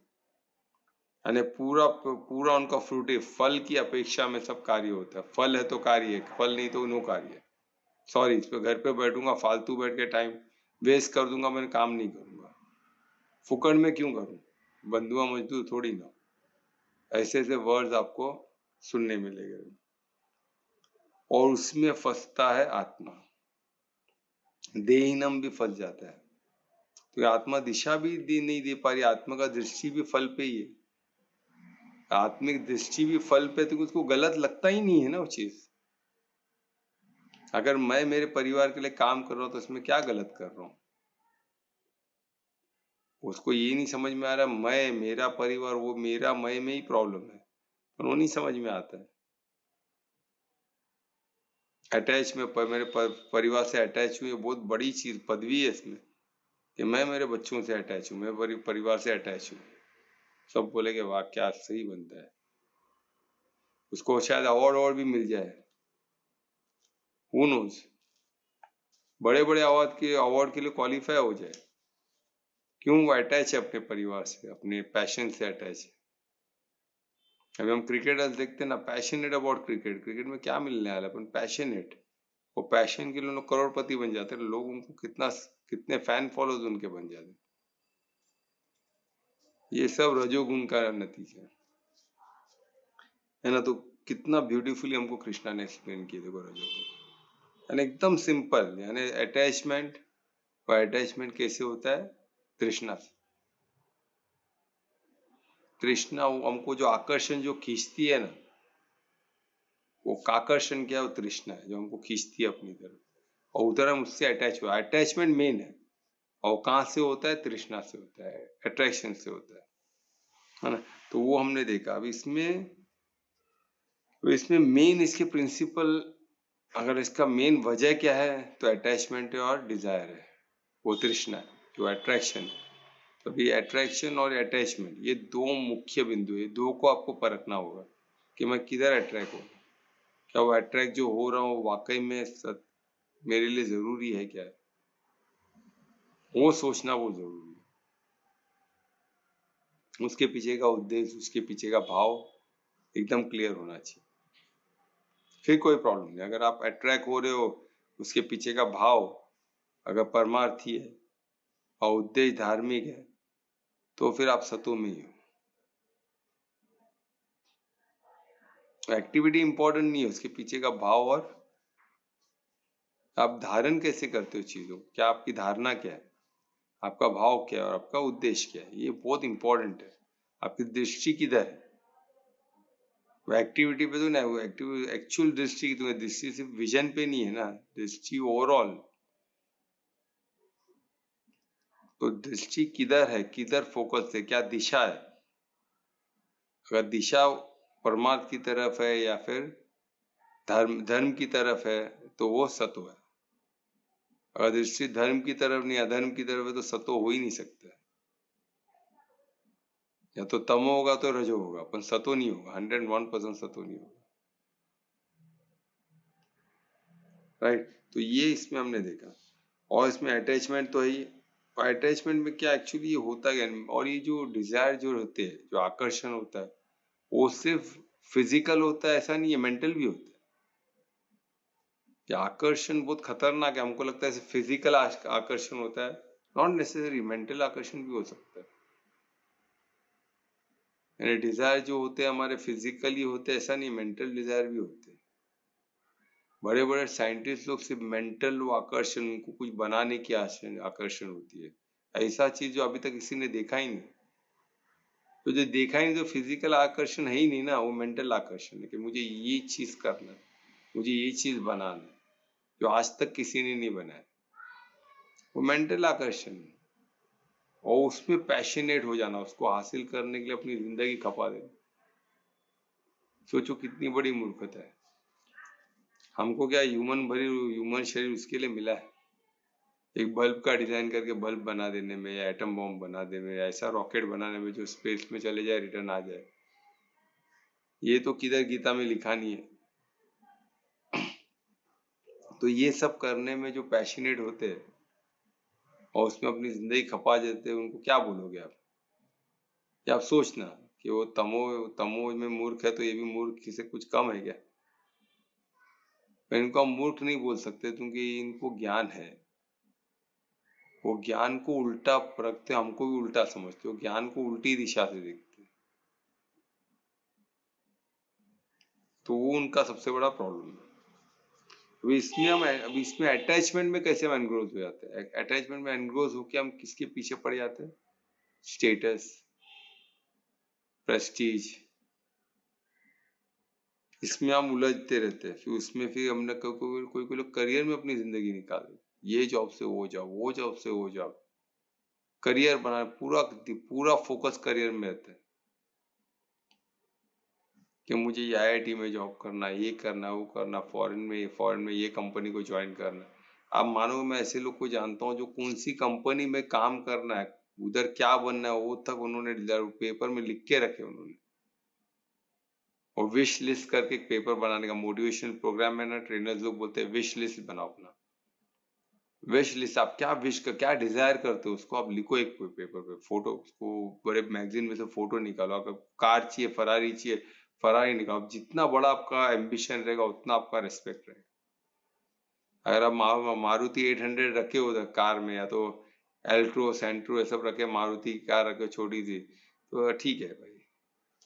यानी पूरा उनका फ्रूट है, फल की अपेक्षा में सब कार्य होता है। फल है तो कार्य है, फल नहीं तो नो कार्य है। सॉरी, इस पे घर पे बैठूंगा फालतू बैठ के टाइम वेस्ट कर दूंगा, मैं काम नहीं करूंगा। फुकड़ में क्यों करूं? बंधुआ मजदूर थोड़ी ना। ऐसे ऐसे वर्ड्स आपको सुनने मिलेंगे। और उसमें फंसता है आत्मा, देहिनम भी फंस जाता है। तो आत्मा दिशा भी नहीं दे पा रही, आत्मा का दृष्टि भी फल पे ही है, आत्मिक दृष्टि भी फल पे, तो उसको गलत लगता ही नहीं है ना वो चीज। अगर मैं मेरे परिवार के लिए काम कर रहा हूँ तो इसमें क्या गलत कर रहा हूँ? उसको ये नहीं समझ में आ रहा, मैं, मेरा परिवार, वो मेरा मैं में ही प्रॉब्लम है, पर वो नहीं समझ में आता है। अटैच में मेरे परिवार से अटैच हुई, बहुत बड़ी चीज, पदवी है इसमें कि मैं मेरे बच्चों से अटैच हूँ, मैं परिवार से अटैच हूँ। सब बोलेगे वाह क्या सही बनता है, उसको शायद अवार्ड भी मिल जाए, हु नोज, बड़े बड़े अवार्ड के लिए क्वालिफाई हो जाए। क्यों? वो अटैच है अपने परिवार से, अपने पैशन से अटैच है। अभी हम क्रिकेटर्स देखते हैं ना, पैशनेट अबाउट क्रिकेट, क्रिकेट में क्या मिलने वाला है, अपन पैशनेट, वो पैशन के लिए लोग करोड़पति बन जाते हैं, लोग उनको कितने फैन फॉलोज उनके बन जाते हैं। ये सब रजोगुण का नतीजा है ना। तो कितना ब्यूटीफुली हमको कृष्णा ने एक्सप्लेन किया, देखो रजोगुण यानी एकदम सिंपल, यानी अटैचमेंट। और अटैचमेंट कैसे होता है? तृष्णा से। तृष्णा, वो हमको जो आकर्षण जो खींचती है ना, वो काकर्षण क्या है, वो तृष्णा है जो हमको खींचती है अपनी तरफ, और उधर हम उससे अटैच हुआ। अटैचमेंट मेन है, और कहाँ से होता है? तृष्णा से होता है, अट्रैक्शन से होता है ना। तो वो हमने देखा। अब इसमें मेन इसके प्रिंसिपल, अगर इसका मेन वजह क्या है तो अटैचमेंट है और डिजायर है, वो तृष्णा है, जो अट्रैक्शन है। तो ये अट्रैक्शन और अटैचमेंट, ये दो मुख्य बिंदु है, दो को आपको परखना होगा कि मैं किधर अट्रैक्ट हूँ। क्या वो अट्रैक्ट जो हो रहा हूँ वाकई में मेरे लिए जरूरी है क्या है, वो सोचना वो जरूरी है। उसके पीछे का उद्देश्य, उसके पीछे का भाव एकदम क्लियर होना चाहिए, फिर कोई प्रॉब्लम नहीं। अगर आप अट्रैक्ट हो रहे हो, उसके पीछे का भाव अगर परमार्थी है और उद्देश्य धार्मिक है, तो फिर आप सतो में ही हो। एक्टिविटी इंपॉर्टेंट नहीं है, उसके पीछे का भाव और आप धारण कैसे करते हो चीजों, क्या आपकी धारणा क्या है, आपका भाव क्या है और आपका उद्देश्य क्या है, ये बहुत इंपॉर्टेंट है। आपकी दृष्टि किधर है, वो एक्टिविटी पे तो नहीं, वो एक्चुअल दृष्टि, तुम्हें दृष्टि सिर्फ विजन पे नहीं है ना, दृष्टि ओवरऑल। तो दृष्टि किधर है, किधर फोकस है, क्या दिशा है। अगर दिशा परमार्थ की तरफ है या फिर धर्म की तरफ है, तो वो सत्व है। अगर दृष्टि धर्म की तरफ नहीं, अधर्म की तरफ है, तो सत्व हो ही नहीं सकता। या तो तमो होगा तो रजो होगा, पर सतो नहीं होगा, 101% सतो नहीं होगा। राइट, तो ये इसमें हमने देखा। और इसमें अटैचमेंट तो है ही। अटैचमेंट में क्या एक्चुअली ये होता है, और ये जो डिजायर जो होते हैं, जो आकर्षण होता है, वो सिर्फ फिजिकल होता है ऐसा नहीं है, मेंटल भी होता है। ये आकर्षण बहुत खतरनाक है, हमको लगता है फिजिकल आकर्षण होता है, नॉट नेसेसरी, मेंटल आकर्षण भी हो सकता है। यानी डिजायर जो होते हैं हमारे फिजिकली होते हैं ऐसा नहीं, मेंटल डिजायर भी होते हैं। बड़े बड़े साइंटिस्ट लोग सिर्फ मेंटल आकर्षण, उनको कुछ बनाने की आकर्षण होती है, ऐसा चीज जो अभी तक किसी ने देखा ही नहीं। तो जो देखा ही नहीं, तो फिजिकल आकर्षण है ही नहीं ना, वो मेंटल आकर्षण है कि मुझे ये चीज करना है, मुझे ये चीज बनाना है, जो आज तक किसी ने नहीं बनाया, वो मेंटल आकर्षण है। और उसमें पैशनेट हो जाना, उसको हासिल करने के लिए अपनी जिंदगी खपा देना, सोचो कितनी बड़ी मूर्खता है। हमको क्या ह्यूमन शरीर उसके लिए मिला है, एक बल्ब का डिजाइन करके बल्ब बना देने में, या एटम बॉम्ब बना देने में, या ऐसा रॉकेट बनाने में जो स्पेस में चले जाए, रिटर्न आ जाए। ये तो किधर गीता में लिखा नहीं है। तो ये सब करने में जो पैशनेट होते हैं और उसमें अपनी जिंदगी खपा देते हैं, उनको क्या बोलोगे आप? या आप सोचना कि वो तमो में मूर्ख है, तो ये भी मूर्ख से कुछ कम है क्या? इनको हम मूर्ख नहीं बोल सकते, क्योंकि इनको ज्ञान है। वो ज्ञान को उल्टा रखते, हमको भी उल्टा समझते हो, ज्ञान को उल्टी दिशा से देखते, तो वो उनका सबसे बड़ा प्रॉब्लम है। अब इसमें अटैचमेंट में कैसे हम एनग्रोज हो जाते हैं? अटैचमेंट में एनग्रोज होकर हम किसके पीछे पड़ जाते हैं? स्टेटस, प्रेस्टीज, इसमें हम उलझते रहते हैं। फिर हमने कोई लोग करियर में अपनी जिंदगी निकाल, ये जॉब से वो जॉब, वो जॉब से वो जॉब, करियर बना, पूरा फोकस करियर में रहता है कि मुझे ये IIT में जॉब करना, ये करना, वो करना, फॉरेन में ये कंपनी को ज्वाइन करना। आप मानो, मैं ऐसे लोग को जानता हूँ जो कौन सी कंपनी में काम करना है, उधर क्या बनना है, वो तक उन्होंने पेपर में लिख के रखे उन्होंने। और विश लिस्ट करके एक पेपर बनाने का, मोटिवेशनल प्रोग्राम में ना ट्रेनर्स लोग बोलते हैं विश लिस्ट बनाओ अपना। विश लिस्ट, आप क्या विश कर, क्या डिजायर करते हो, उसको आप लिखो एक पेपर पे, फोटो, उसको बड़े मैगजीन में से फोटो निकालो। अगर कार चाहिए, फरारी चाहिए, फरारी निकालो। जितना बड़ा आपका एम्बिशन रहेगा, उतना आपका रिस्पेक्ट रहेगा। अगर आप मारुति 800 रखे हो कार में, या तो एल्ट्रो सेंट्रो ये सब रखे, मारुति की कार रखे छोटी सी, तो ठीक है भाई,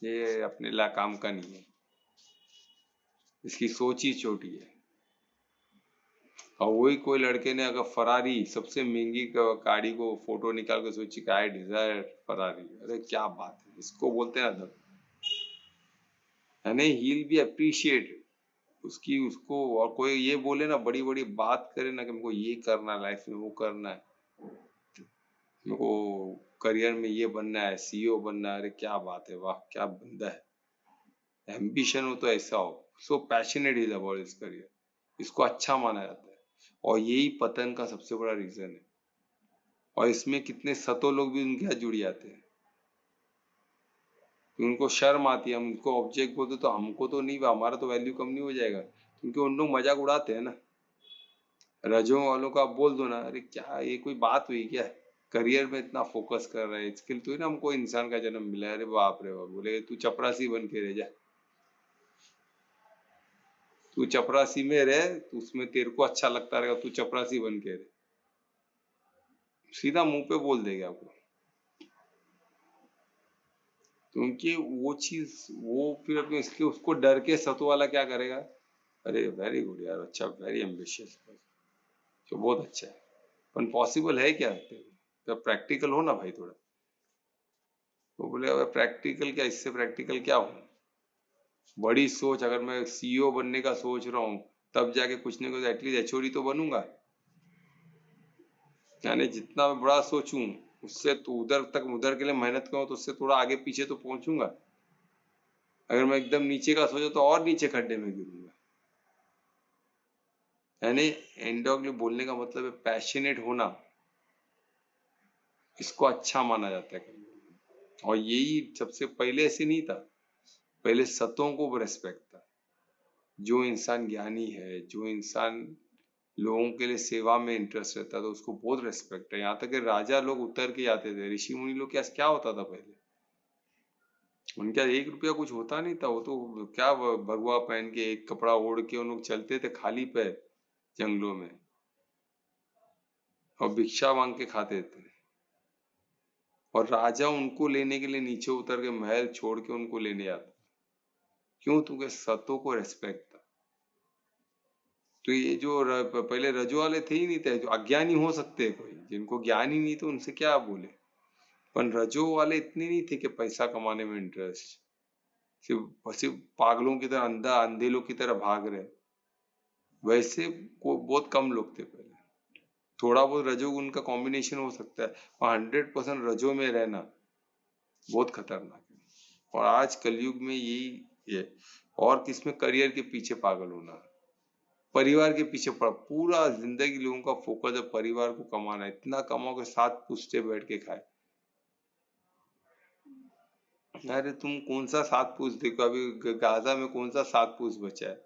ये अपने ला काम का नहीं है, इसकी सोच ही छोटी है। और वही कोई लड़के ने अगर फरारी सबसे महंगी गाड़ी को फोटो निकाल के सोची कि आई डिजायर फरारी, अरे क्या बात है, इसको बोलते हैं ना, यानी ही विल बी अप्रिशिएट उसकी उसको। और कोई ये बोले ना, बड़ी बड़ी बात करे ना कि मेरे को ये करना है लाइफ में, वो करना है, मेरे को करियर में ये बनना है, सीईओ बनना है, अरे क्या बात है, वाह क्या बंदा है। एम्बिशन हो तो ऐसा हो, सो पैशनेट इज अबाउट इस करियर, इसको अच्छा माना जाता है। और यही पतन का सबसे बड़ा रीजन है। और इसमें कितने सतो लोग भी उनके साथ जुड़ जाते हैं, उनको शर्म आती है, हम उनको ऑब्जेक्ट बोलते तो हमको तो नहीं, हमारा तो वैल्यू कम नहीं हो जाएगा, क्योंकि उन लोग मजाक उड़ाते हैं ना। रजों वालों को आप बोल दो ना, अरे क्या ये कोई बात हुई क्या, करियर में इतना फोकस कर रहा है, इसके लिए तो ही ना हमको इंसान का जन्म मिला है, अरे बाप रे बाप, बोले तू चपरासी बन के रह जा, तू चपरासी में रह, तो उसमें तेरे को अच्छा लगता रहेगा, तू चपरासी बन के रह, सीधा मुंह पे बोल देगा आपको। क्योंकि वो चीज वो फिर अपने इसके उसको डर के सतो वाला क्या करेगा, अरे वेरी गुड यार, अच्छा, वेरी एम्बिशियस, जो बहुत अच्छा है, पर पॉसिबल है क्या, जब प्रैक्टिकल हो ना भाई थोड़ा, वो बोले अगर प्रैक्टिकल क्या, इससे प्रैक्टिकल क्या हो, बड़ी सोच, अगर मैं सीईओ बनने का सोच रहा हूँ तब जाके कुछ ना कुछ एटलीस्ट एचओडी तो बनूंगा, यानी जितना मैं बड़ा सोचूं उससे तो उधर तक, उधर के लिए मेहनत करूँ तो उससे थोड़ा आगे पीछे तो पहुंचूंगा। अगर मैं एकदम नीचे का सोचा तो और नीचे खड्डे में गिरूंगा। यानी एंडोगली बोलने का मतलब है पैशनेट होना, इसको अच्छा माना जाता है। और यही सबसे पहले ऐसे नहीं था, पहले सतों को रेस्पेक्ट था। जो इंसान ज्ञानी है, जो इंसान लोगों के लिए सेवा में इंटरेस्ट रहता है, तो उसको बहुत रेस्पेक्ट है। यहाँ तक कि राजा लोग उतर के जाते थे, ऋषि मुनि लोग, क्या होता था पहले, उनका 1 रुपया कुछ होता नहीं था, वो तो क्या भगवा पहन के एक कपड़ा ओढ़ के उन लोग चलते थे खाली पैर जंगलों में, और भिक्षा मांग के खाते थे। और राजा उनको लेने के लिए नीचे उतर के महल छोड़ के उनको लेने आता, क्यों, क्योंकि सतों को रेस्पेक्ट था। तो ये जो पहले रजो वाले थे ही नहीं थे, जो अज्ञानी हो सकते हैं कोई, जिनको ज्ञान ही नहीं, तो उनसे क्या बोले, पर रजो वाले इतने नहीं थे कि पैसा कमाने में इंटरेस्ट, सिर्फ पागलों की तरह, अंधे लोग की तरह भाग रहे, वैसे को बहुत कम लोग थे पहले। थोड़ा बहुत रजोगुण का कॉम्बिनेशन हो सकता है, और 100% रजो में रहना बहुत खतरनाक है। और आज कलयुग में यही है। और किसमें, करियर के पीछे पागल होना, परिवार के पीछे पड़ा, पूरा जिंदगी लोगों का फोकस है परिवार को कमाना, इतना कमाओ कि 7 पुश्ते बैठ के खाए। अरे तुम कौन सा 7 पुश्त देखो, अभी गाजा में कौन सा 7 पुश्त बचा है,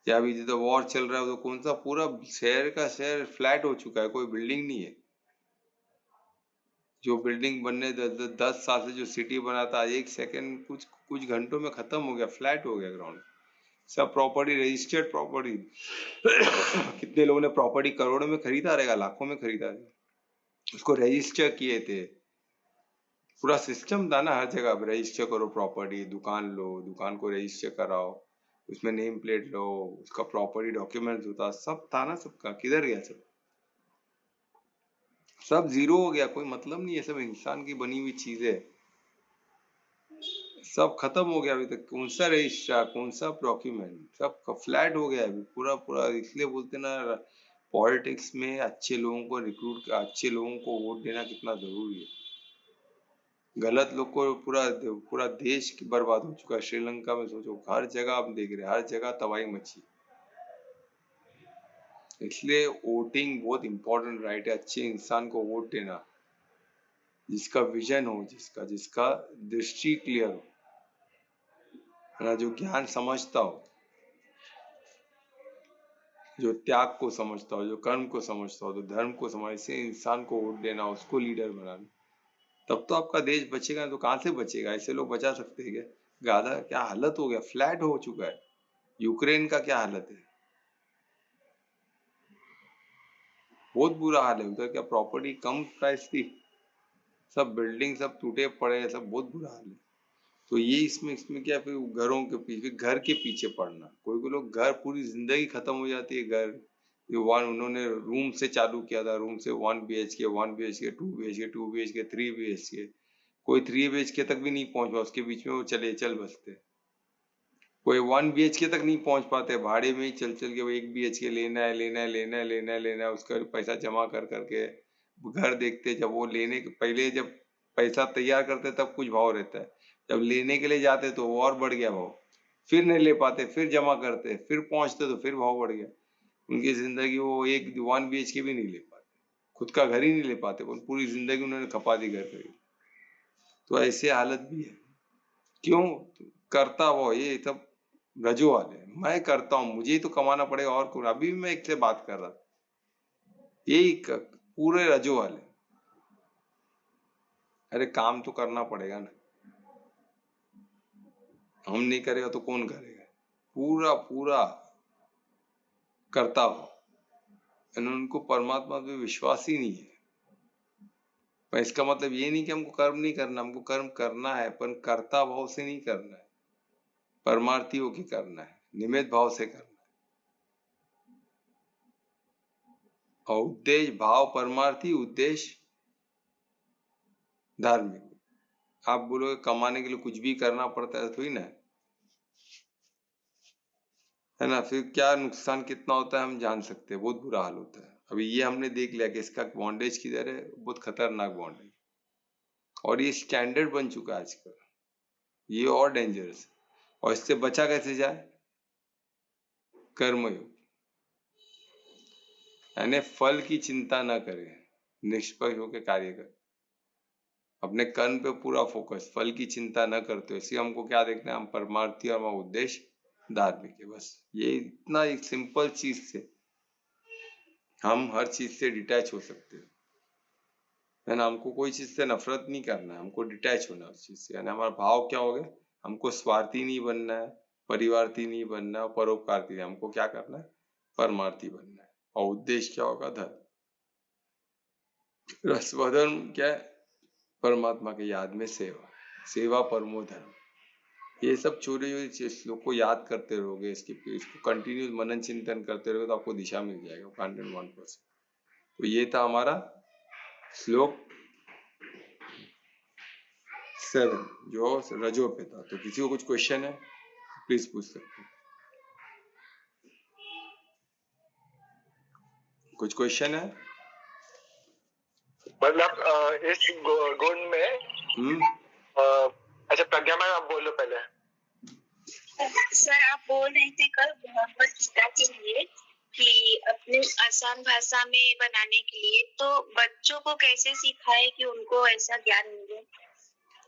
या अभी जो वॉर चल रहा है तो कौन सा, पूरा शहर का शहर फ्लैट हो चुका है, कोई बिल्डिंग नहीं है। जो बिल्डिंग बनने 10 साल से जो सिटी बना था, 1 सेकंड कुछ कुछ घंटों में खत्म हो गया, फ्लैट हो गया ग्राउंड, सब प्रॉपर्टी रजिस्टर्ड प्रॉपर्टी। कितने लोगों ने प्रॉपर्टी करोड़ों में खरीदा रहेगा, लाखों में खरीदा रहेगा, उसको रजिस्टर किए थे, पूरा सिस्टम था ना, हर जगह रजिस्टर करो प्रॉपर्टी, दुकान लो, दुकान को रजिस्टर कराओ, उसमें नेम प्लेट लो, उसका प्रॉपर्टी डॉक्यूमेंट होता, सब था ना, सबका किधर गया सब, सब जीरो हो गया, कोई मतलब नहीं है, सब इंसान की बनी हुई चीजें, सब खत्म हो गया। अभी तक कौन सा रजिस्टर, कौन सा डॉक्यूमेंट, सब फ्लैट हो गया अभी पूरा पूरा। इसलिए बोलते ना, पॉलिटिक्स में अच्छे लोगों को रिक्रूट, अच्छे लोगों को वोट देना कितना जरूरी है। गलत लोग को पूरा पूरा देश बर्बाद हो चुका है। श्रीलंका में सोचो, हर जगह आप देख रहे हैं, हर जगह तबाही मची। इसलिए वोटिंग बहुत इंपॉर्टेंट राइट है, अच्छे इंसान को वोट देना, जिसका विजन हो, जिसका जिसका दृष्टि क्लियर हो, है ना, जो ज्ञान समझता हो, जो त्याग को समझता हो, जो कर्म को समझता हो, जो धर्म को समझ, ऐसे इंसान को वोट देना, उसको लीडर बनाना, तब तो आपका देश बचेगा। तो कहाँ से बचेगा, ऐसे लोग बचा सकते हैं क्या। गाजा क्या हालत हो गया, फ्लैट हो चुका है। यूक्रेन का क्या हालत है, बहुत बुरा हाल है उधर। क्या प्रॉपर्टी कम प्राइस थी, सब बिल्डिंग सब टूटे पड़े हैं, सब बहुत बुरा हाल है। तो ये इसमें क्या, फिर घरों के पीछे, घर के पीछे पड़ना, कोई कोई लोग घर पूरी जिंदगी खत्म हो जाती है घर, ये वन उन्होंने रूम से चालू किया था, रूम से 1 BHK 1 BHK 2 BHK 2 BHK 3 BHK, कोई 3 BHK तक भी नहीं पहुंच पाया, उसके बीच में वो चल बसते, कोई 1 BHK तक नहीं पहुंच पाते, भाड़े में ही चल के वो 1 BHK लेना है, उसका पैसा जमा कर करके घर देखते, जब वो लेने के पहले जब पैसा तैयार करते तब कुछ भाव रहता है, जब लेने के लिए जाते तो वो और बढ़ गया भाव, फिर नहीं ले पाते, फिर जमा करते, फिर पहुंचते तो फिर भाव बढ़ गया। उनकी जिंदगी वो 1 BHK भी नहीं ले पाते, खुद का घर ही नहीं ले पाते, पूरी जिंदगी उन्होंने खपा दी घर खरीद। तो ऐसे हालत भी है, क्यों? करता वो ये सब रजो वाले, मैं करता हूँ, मुझे ही तो कमाना पड़ेगा और कौन। अभी भी मैं एक से बात कर रहा था, यही पूरे रजो वाले। अरे काम तो करना पड़ेगा ना, हम नहीं करेगा तो कौन करेगा? पूरा पूरा करता हो, उनको परमात्मा पे विश्वास ही नहीं है। पर इसका मतलब ये नहीं कि हमको कर्म नहीं करना, हमको कर्म करना है, पर कर्ता भाव से नहीं करना है, परमार्थी होके करना है, निमित्त भाव से करना है। और उद्देश्य भाव परमार्थी, उद्देश्य धार्मिक। आप बोलोगे कमाने के लिए कुछ भी करना पड़ता है, थोड़ी ना है ना? फिर क्या नुकसान कितना होता है हम जान सकते हैं, बहुत बुरा हाल होता है। अभी ये हमने देख लिया कि इसका बॉन्डेज किधर है, बहुत खतरनाक बॉन्डेज, और ये स्टैंडर्ड बन चुका है आजकल, ये और डेंजरस। और इससे बचा कैसे जाए? कर्मयोग, यानी फल की चिंता न करें, निष्पक्ष होकर कार्य करें, अपने कर्म पे पूरा फोकस, फल की चिंता न करते हो। इसलिए हमको क्या देखना है, हम परमार्थी और हमारा उद्देश्य धार्मिक है, बस ये इतना एक सिंपल चीज से हम हर चीज से डिटैच हो सकते हैं, है ना? हमको कोई चीज से नफरत नहीं करना है, हमको डिटैच होना है उस चीज से। यानी हमारा भाव क्या हो गया, हमको स्वार्थी नहीं बनना है, परिवार्थी नहीं बनना है, परोपकारती नहीं, हमको क्या करना है, परमार्थी बनना है। और उद्देश्य क्या होगा, धर्म। रसवधर्म क्या है, परमात्मा के याद में सेवा, सेवा परमो धर्म। ये सब छोटे छोटे श्लोक को याद करते रहोगे, इसको कंटिन्यूस मनन चिंतन करते रहोगे तो आपको दिशा मिल जाएगा 101%। तो ये था हमारा श्लोक 7 जो रजो पे था। तो किसी को कुछ क्वेश्चन है प्लीज पूछ सकते हैं। कुछ क्वेश्चन है? मतलब इस गुण में अच्छा प्रज्ञा मैम आप बोलो पहले। सर आप बोल रहे थे कल भगवत गीता के लिए कि अपने आसान भाषा में बनाने के लिए, तो बच्चों को कैसे सिखाए कि उनको ऐसा ज्ञान मिले?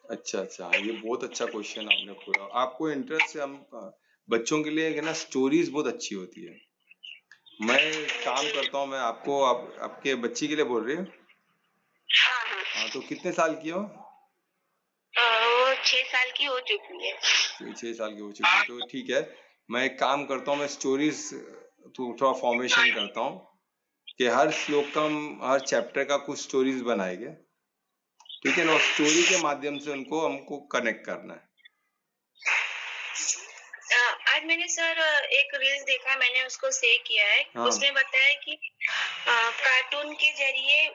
अच्छा, ये बहुत अच्छा क्वेश्चन आपने पूरा। आपको इंटरेस्ट है, हम बच्चों के लिए ना स्टोरीज बहुत अच्छी होती है। मैं काम करता हूँ, मैं आपको आपके बच्ची के लिए बोल रही हूँ? हाँ, तो कितने साल की हो? वो 6 साल की हो चुकी है। 6 साल की हो चुकी है, तो ठीक है। मैं एक काम करता हूँ, मैं स्टोरीज तो थोड़ा फॉर्मेशन करता हूँ कि हर श्लोक का हम हर चैप्टर का कुछ स्टोरीज बनाएंगे, ठीक है ना? स्टोरी के माध्यम से हमको कनेक्ट करना है। आज मैंने सर एक रील्स देखा, मैंने उसको शेयर किया है। हाँ। उसमें बताया कि कार्टून के जरिए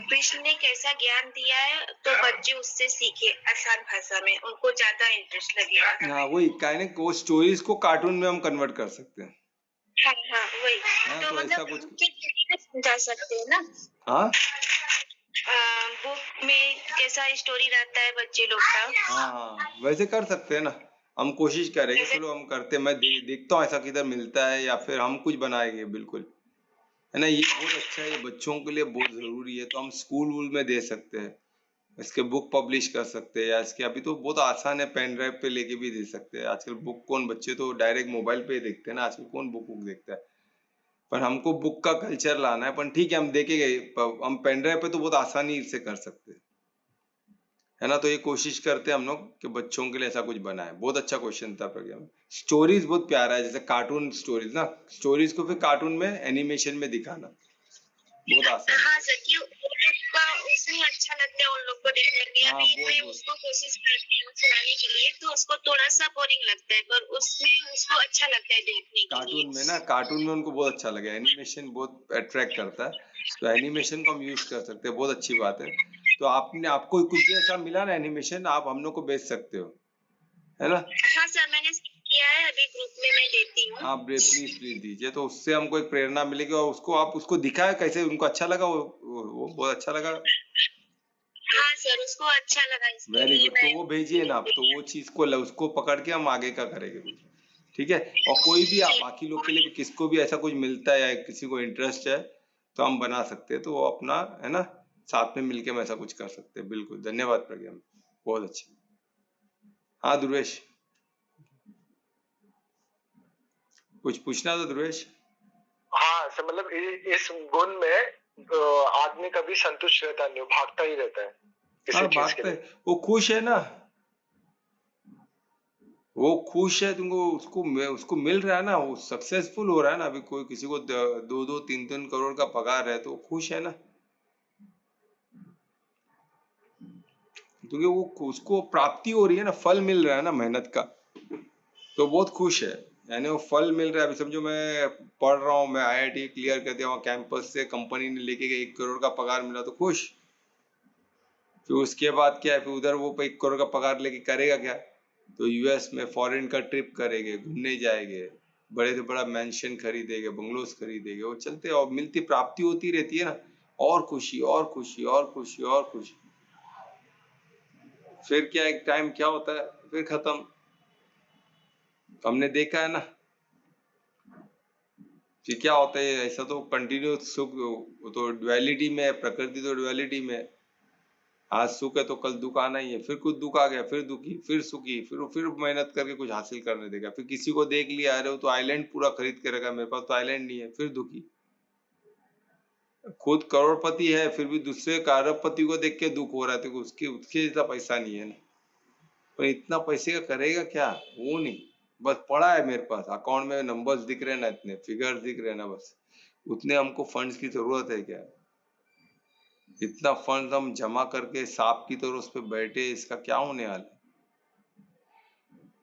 कृष्ण ने कैसा ज्ञान दिया है, तो बच्चे उससे सीखे आसान भाषा में, उनको ज्यादा इंटरेस्ट लगेगा। हाँ, वही काइनेक वो स्टोरीज को कार्टून में हम कन्वर्ट कर सकते हैं। हाँ वही। तो ऐसा मतलब कुछ समझा सकते हैं ना? हाँ, बुक में कैसा स्टोरी रहता है बच्चे लोग का। हाँ वैसे कर सकते हैं ना। हम कोशिश करेंगे, चलो हम करते हैं। मैं देखता हूँ ऐसा किधर मिलता है, या फिर हम कुछ बनाएंगे, बिल्कुल, है ना? ये बहुत अच्छा है, ये बच्चों के लिए बहुत जरूरी है। तो हम स्कूल वूल में दे सकते हैं, इसके बुक पब्लिश कर सकते हैं, या इसके अभी तो बहुत आसान है, पेन ड्राइव पे लेके भी दे सकते हैं। आजकल बुक कौन, बच्चे तो डायरेक्ट मोबाइल पे ही देखते हैं ना, आजकल कौन बुक देखता है। पर हमको बुक का कल्चर लाना है, पर ठीक है हम देखेंगे, हम पेन ड्राइव पे तो बहुत आसानी से कर सकते हैं, है ना? तो ये कोशिश करते हैं हम लोग कि बच्चों के लिए ऐसा कुछ बनाए। बहुत अच्छा क्वेश्चन था प्रज्ञा। स्टोरीज बहुत प्यारा है, जैसे कार्टून स्टोरीज ना, स्टोरीज को फिर कार्टून में एनिमेशन में दिखाना बहुत आसान है। हाँ सर, उसमें अच्छा लगता है उन लोग को देखने के। हाँ, अभी मैं बहुत। उसको कोशिश करती हूँ सुनाने के लिए, तो उसको थोड़ा सा बोरिंग लगता है, पर उसमें उसको अच्छा लगता है देखने के कार्टून में लिए। ना, कार्टून में उनको बहुत अच्छा लगे, एनिमेशन बहुत अट्रैक्ट करता है, तो एनिमेशन को हम यूज कर सकते हैं, बहुत अच्छी बात है। तो आपको कुछ भी ऐसा मिला ना एनिमेशन, आप हम लोग को भेज सकते हो, है ना? हाँ सर, मैंने किया है, अभी ग्रुप में मैं देती हूँ। आप प्लीज दीजिए, तो उससे हमको एक प्रेरणा मिलेगी, और उसको आप उसको दिखाए कैसे उनको अच्छा लगा, वो बहुत अच्छा लगा। हाँ सर, उसको अच्छा लगा, इसके वेरी लिए गुड, तो मैं वो भेजिए ना आप, तो वो चीज को उसको पकड़ के हम आगे का करेंगे कुछ, ठीक है? और कोई भी आप बाकी लोग के लिए भी, किसको भी ऐसा कुछ मिलता है या किसी को इंटरेस्ट है तो हम बना सकते हैं, तो वो अपना, है ना, साथ में मिलके हम ऐसा कुछ कर सकते हैं। बिल्कुल, धन्यवाद प्रज्ञा, बहुत अच्छे। हाँ ध्रुवेश, कुछ पूछना था ध्रुवेश? हाँ सर, मतलब इस गुण में आदमी कभी संतुष्ट रहता नहीं, भागता ही रहता है किसी हाँ, चीज के भागते लिए। वो खुश है ना, वो खुश है, तुमको उसको मिल रहा है ना, वो सक्सेसफुल हो रहा है ना। अभी कोई किसी को 2-3 करोड़ का पगार है तो वो खुश है ना, क्योंकि वो उसको प्राप्ति हो रही है ना, फल मिल रहा है ना मेहनत का, तो बहुत खुश है। यानी वो फल मिल रहा है। अभी समझो मैं पढ़ रहा हूँ, मैं IIT क्लियर कर दिया, वहाँ कैंपस से कंपनी ने लेके गई, 1 करोड़ का पगार मिला तो खुश। फिर उसके बाद क्या है, फिर उधर वो 1 करोड़ का पगार लेके करेगा क्या? तो US में फॉरेन का ट्रिप करेंगे, घूमने जाएंगे, बड़े से बड़ा मेंशन खरीदेंगे, बंगलोज खरीदेंगे, वो चलते और मिलती प्राप्ति होती रहती है ना, और खुशी और खुशी और खुशी और खुशी। फिर क्या एक टाइम क्या होता है, फिर खत्म। हमने देखा है ना, फिर क्या होता है, ऐसा तो कंटिन्यू सुख, तो ड्युअलिटी में है, प्रकृति तो ड्युअलिटी में है। आज सुख है तो कल दुख आना ही है, फिर कुछ दुख आ गया, फिर दुखी, फिर सुखी, फिर मेहनत करके कुछ हासिल करने देगा, फिर किसी को देख लिया, अरे वो तो आइलैंड पूरा खरीद के रखा, मेरे पास तो आइलैंड नहीं है, फिर दुखी। खुद करोड़पति है फिर भी दूसरे अरबपति को देख के दुख हो रहा है, तो उसके इतना पैसा नहीं है ना, पर इतना पैसे का करेगा क्या? वो नहीं, बस पड़ा है मेरे पास, अकाउंट में नंबर्स दिख रहे हैं ना, इतने फिगर्स दिख रहे हैं ना, बस उतने हमको फंड्स की जरूरत है क्या? इतना फंड हम जमा करके सांप की तरह उस पर बैठे, इसका क्या होने वाला है?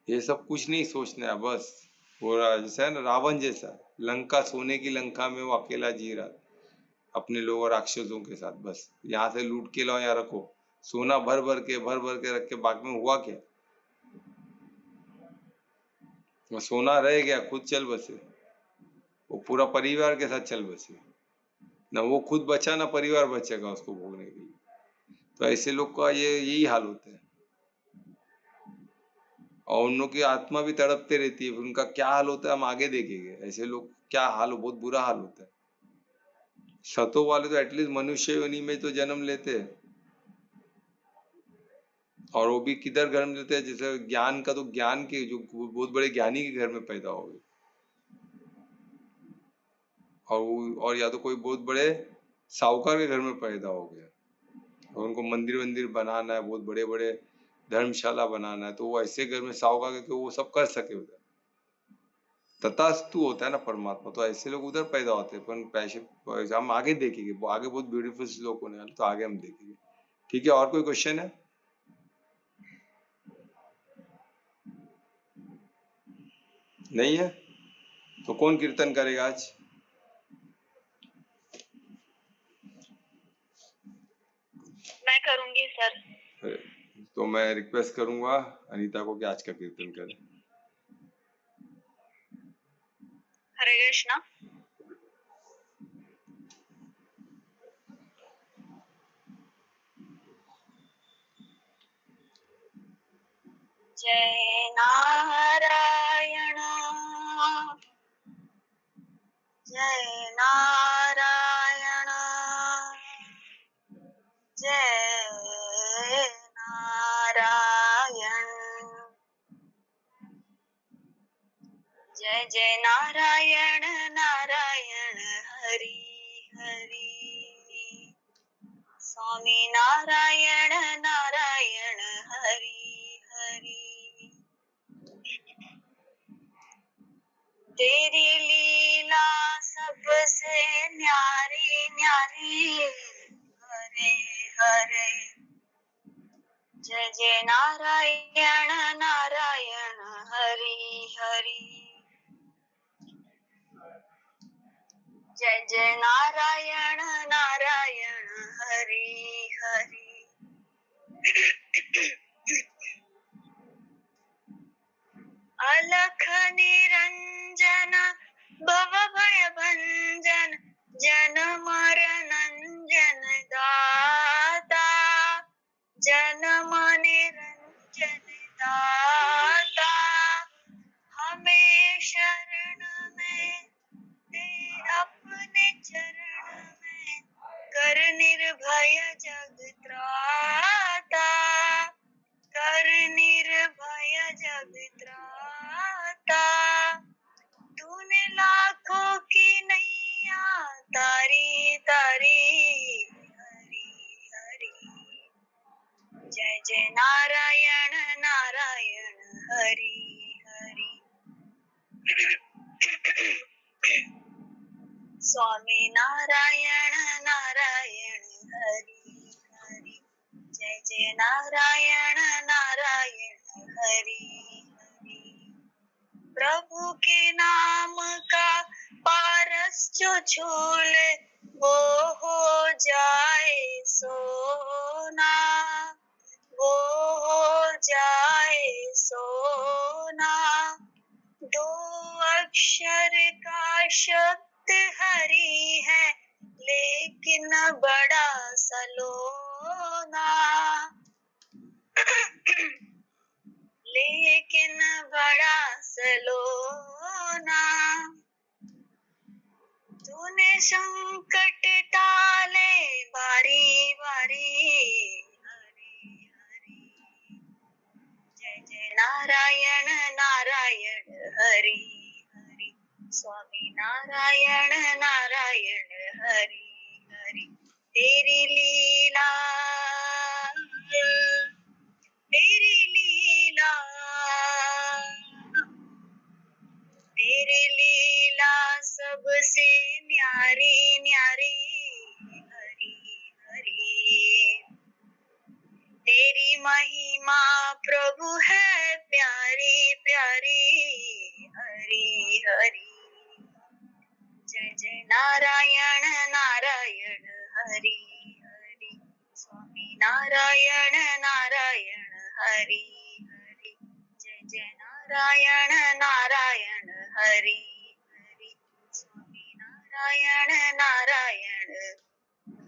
ये सब कुछ नहीं सोचना है, बस वो जैसा है ना, रावण जैसा, लंका, सोने की लंका में वो अकेला जी रहा अपने लोग और राक्षसों के साथ, बस यहाँ से लूट के लाओ, यहाँ रखो, सोना भर भर के रख के, बाद में हुआ क्या? वो सोना रह गया, खुद चल बसे, वो पूरा परिवार के साथ चल बसे, ना वो खुद बचा ना परिवार बचेगा उसको भोगने के लिए। तो ऐसे लोग का यही हाल होता है, और उन लोग की आत्मा भी तड़पते रहती है, उनका क्या हाल होता है हम आगे देखेंगे। ऐसे लोग क्या हाल हो, बहुत बुरा हाल होता है। सतो वाले तो एटलीस्ट मनुष्य योनि में तो जन्म लेते हैं, और वो भी किधर घर में लेते हैं, जैसे ज्ञान का, तो ज्ञान के जो बहुत बड़े ज्ञानी के घर में पैदा हो गए, और या तो कोई बहुत बड़े साहूकार के घर में पैदा हो गया, और उनको मंदिर वंदिर बनाना है, बहुत बड़े बड़े धर्मशाला बनाना है, तो वो ऐसे घर में साहूकार के वो सब कर सके उधर, तथास्तु होता है ना परमात्मा। तो ऐसे लोग उधर पैदा होते हैं, पर पैसे हम आगे देखेंगे, आगे बहुत ब्यूटीफुल श्लोक होने वाले, तो आगे हम देखेंगे। ठीक है, और कोई क्वेश्चन है? नहीं है तो कौन कीर्तन करेगा आज? मैं करूंगी सर। तो मैं रिक्वेस्ट करूंगा अनीता को कि आज का कीर्तन करे। हरे कृष्णा। जय नारायण जय नारायण जय नारायण जय जय नारायण नारायण हरि हरि स्वामी नारायण नारायण हरि हरि तेरी लीला सबसे न्यारी न्यारी हरे हरे जय जय नारायण नारायण हरि हरि। जय जय नारायण नारायण हरि हरि। अलख निरंजन भव भय भंजन जन मरणंजन दाता। जन्म निरंजन दाता हमें शरण में दे अपने चरण में कर निर्भय जग त्राता। कर निर्भय जग त्राता। तूने लाखों की नैया तारी तारी हरि हरि। जय जय नारायण नारायण हरि हरि। स्वामी नारायण नारायण हरि हरि। जय जय नारायण नारायण हरि हरि। प्रभु के नाम का पारस जो झूले वो हो जाए सोना। वो हो जाए सोना। दो अक्षर का शब्द हरि है लेकिन बड़ा सलोना। लेकिन बड़ा सलोना। तूने संकट टाले बारी बारी हरि हरि। जय जय नारायण नारायण हरि हरि। स्वामी नारायण नारायण हरि हरि। तेरी लीला तेरी लीला तेरी लीला सबसे न्यारी न्यारी हरि हरि। तेरी महिमा प्रभु है प्यारी प्यारी हरि हरि। जय जय नारायण नारायण हरि हरि। स्वामी नारायण नारायण हरि हरि। जय जय नारायण नारायण हरि हरि। स्वामी नारायण नारायण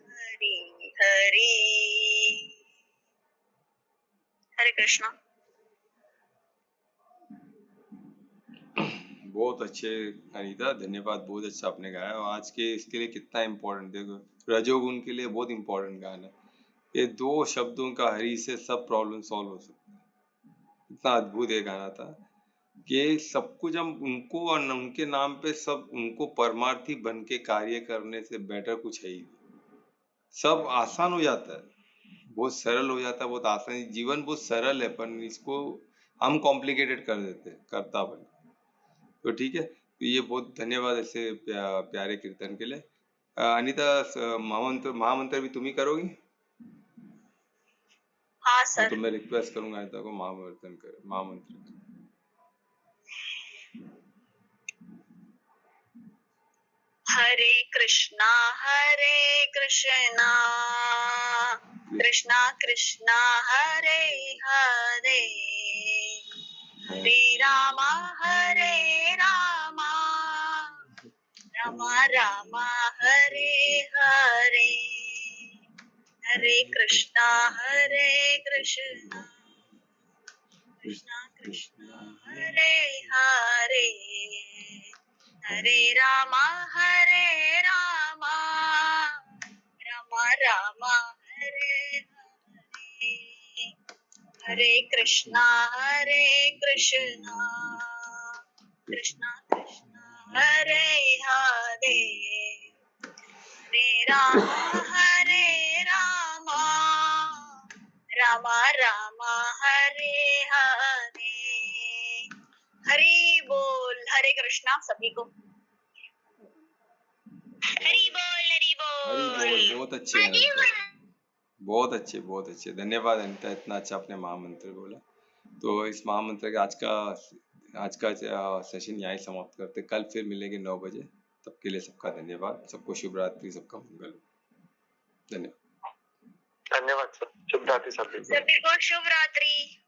हरि हरि। हरे कृष्णा। बहुत अच्छे अनीता, धन्यवाद। बहुत अच्छा आपने गाया। और आज के इसके लिए कितना इम्पोर्टेंट, देखो रजोगुण के लिए बहुत इम्पोर्टेंट गाना। ये दो शब्दों का हरि से सब प्रॉब्लम सॉल्व हो सकता है। इतना अद्भुत ये गाना था कि सब कुछ हम उनको और उनके नाम पे सब उनको परमार्थी बन के कार्य करने से बेटर कुछ है ही नहीं। सब आसान हो जाता है, बहुत सरल हो जाता है, बहुत आसान। जीवन बहुत सरल है पर इसको हम कॉम्प्लिकेटेड कर देते हैं कर्ता बन। तो ठीक है, तो ये बहुत धन्यवाद ऐसे प्यारे कीर्तन के लिए। अनीता, महामंत्र भी तुम ही करोगी? हाँ सर। तो मैं रिक्वेस्ट करूंगा अनीता को महामंत्र। हरे कृष्णा कृष्णा कृष्णा हरे हरे। हरे रामा रामा रामा हरे हरे। हरे कृष्णा कृष्णा कृष्णा हरे हरे। हरे रामा रामा रामा हरे हरे। हरे कृष्णा कृष्णा कृष्णा हरे हरे। हरे रामा रामा रामा हरे हरे। हरि बोल। हरे कृष्णा सभी को। हरि बोल हरि बोल। बहुत अच्छे गाने। बहुत अच्छे धन्यवाद अनिता, इतना अच्छा अपने महामंत्र बोला। तो इस महामंत्र के आज का सेशन यहाँ ही समाप्त करते, कल फिर मिलेंगे 9 बजे। तब के लिए सबका धन्यवाद, सबको शुभ रात्रि, सबका मंगल हो। धन्यवाद। धन्यवाद सर, शुभ रात्रि सभी को। सभी को शुभ रात्रि।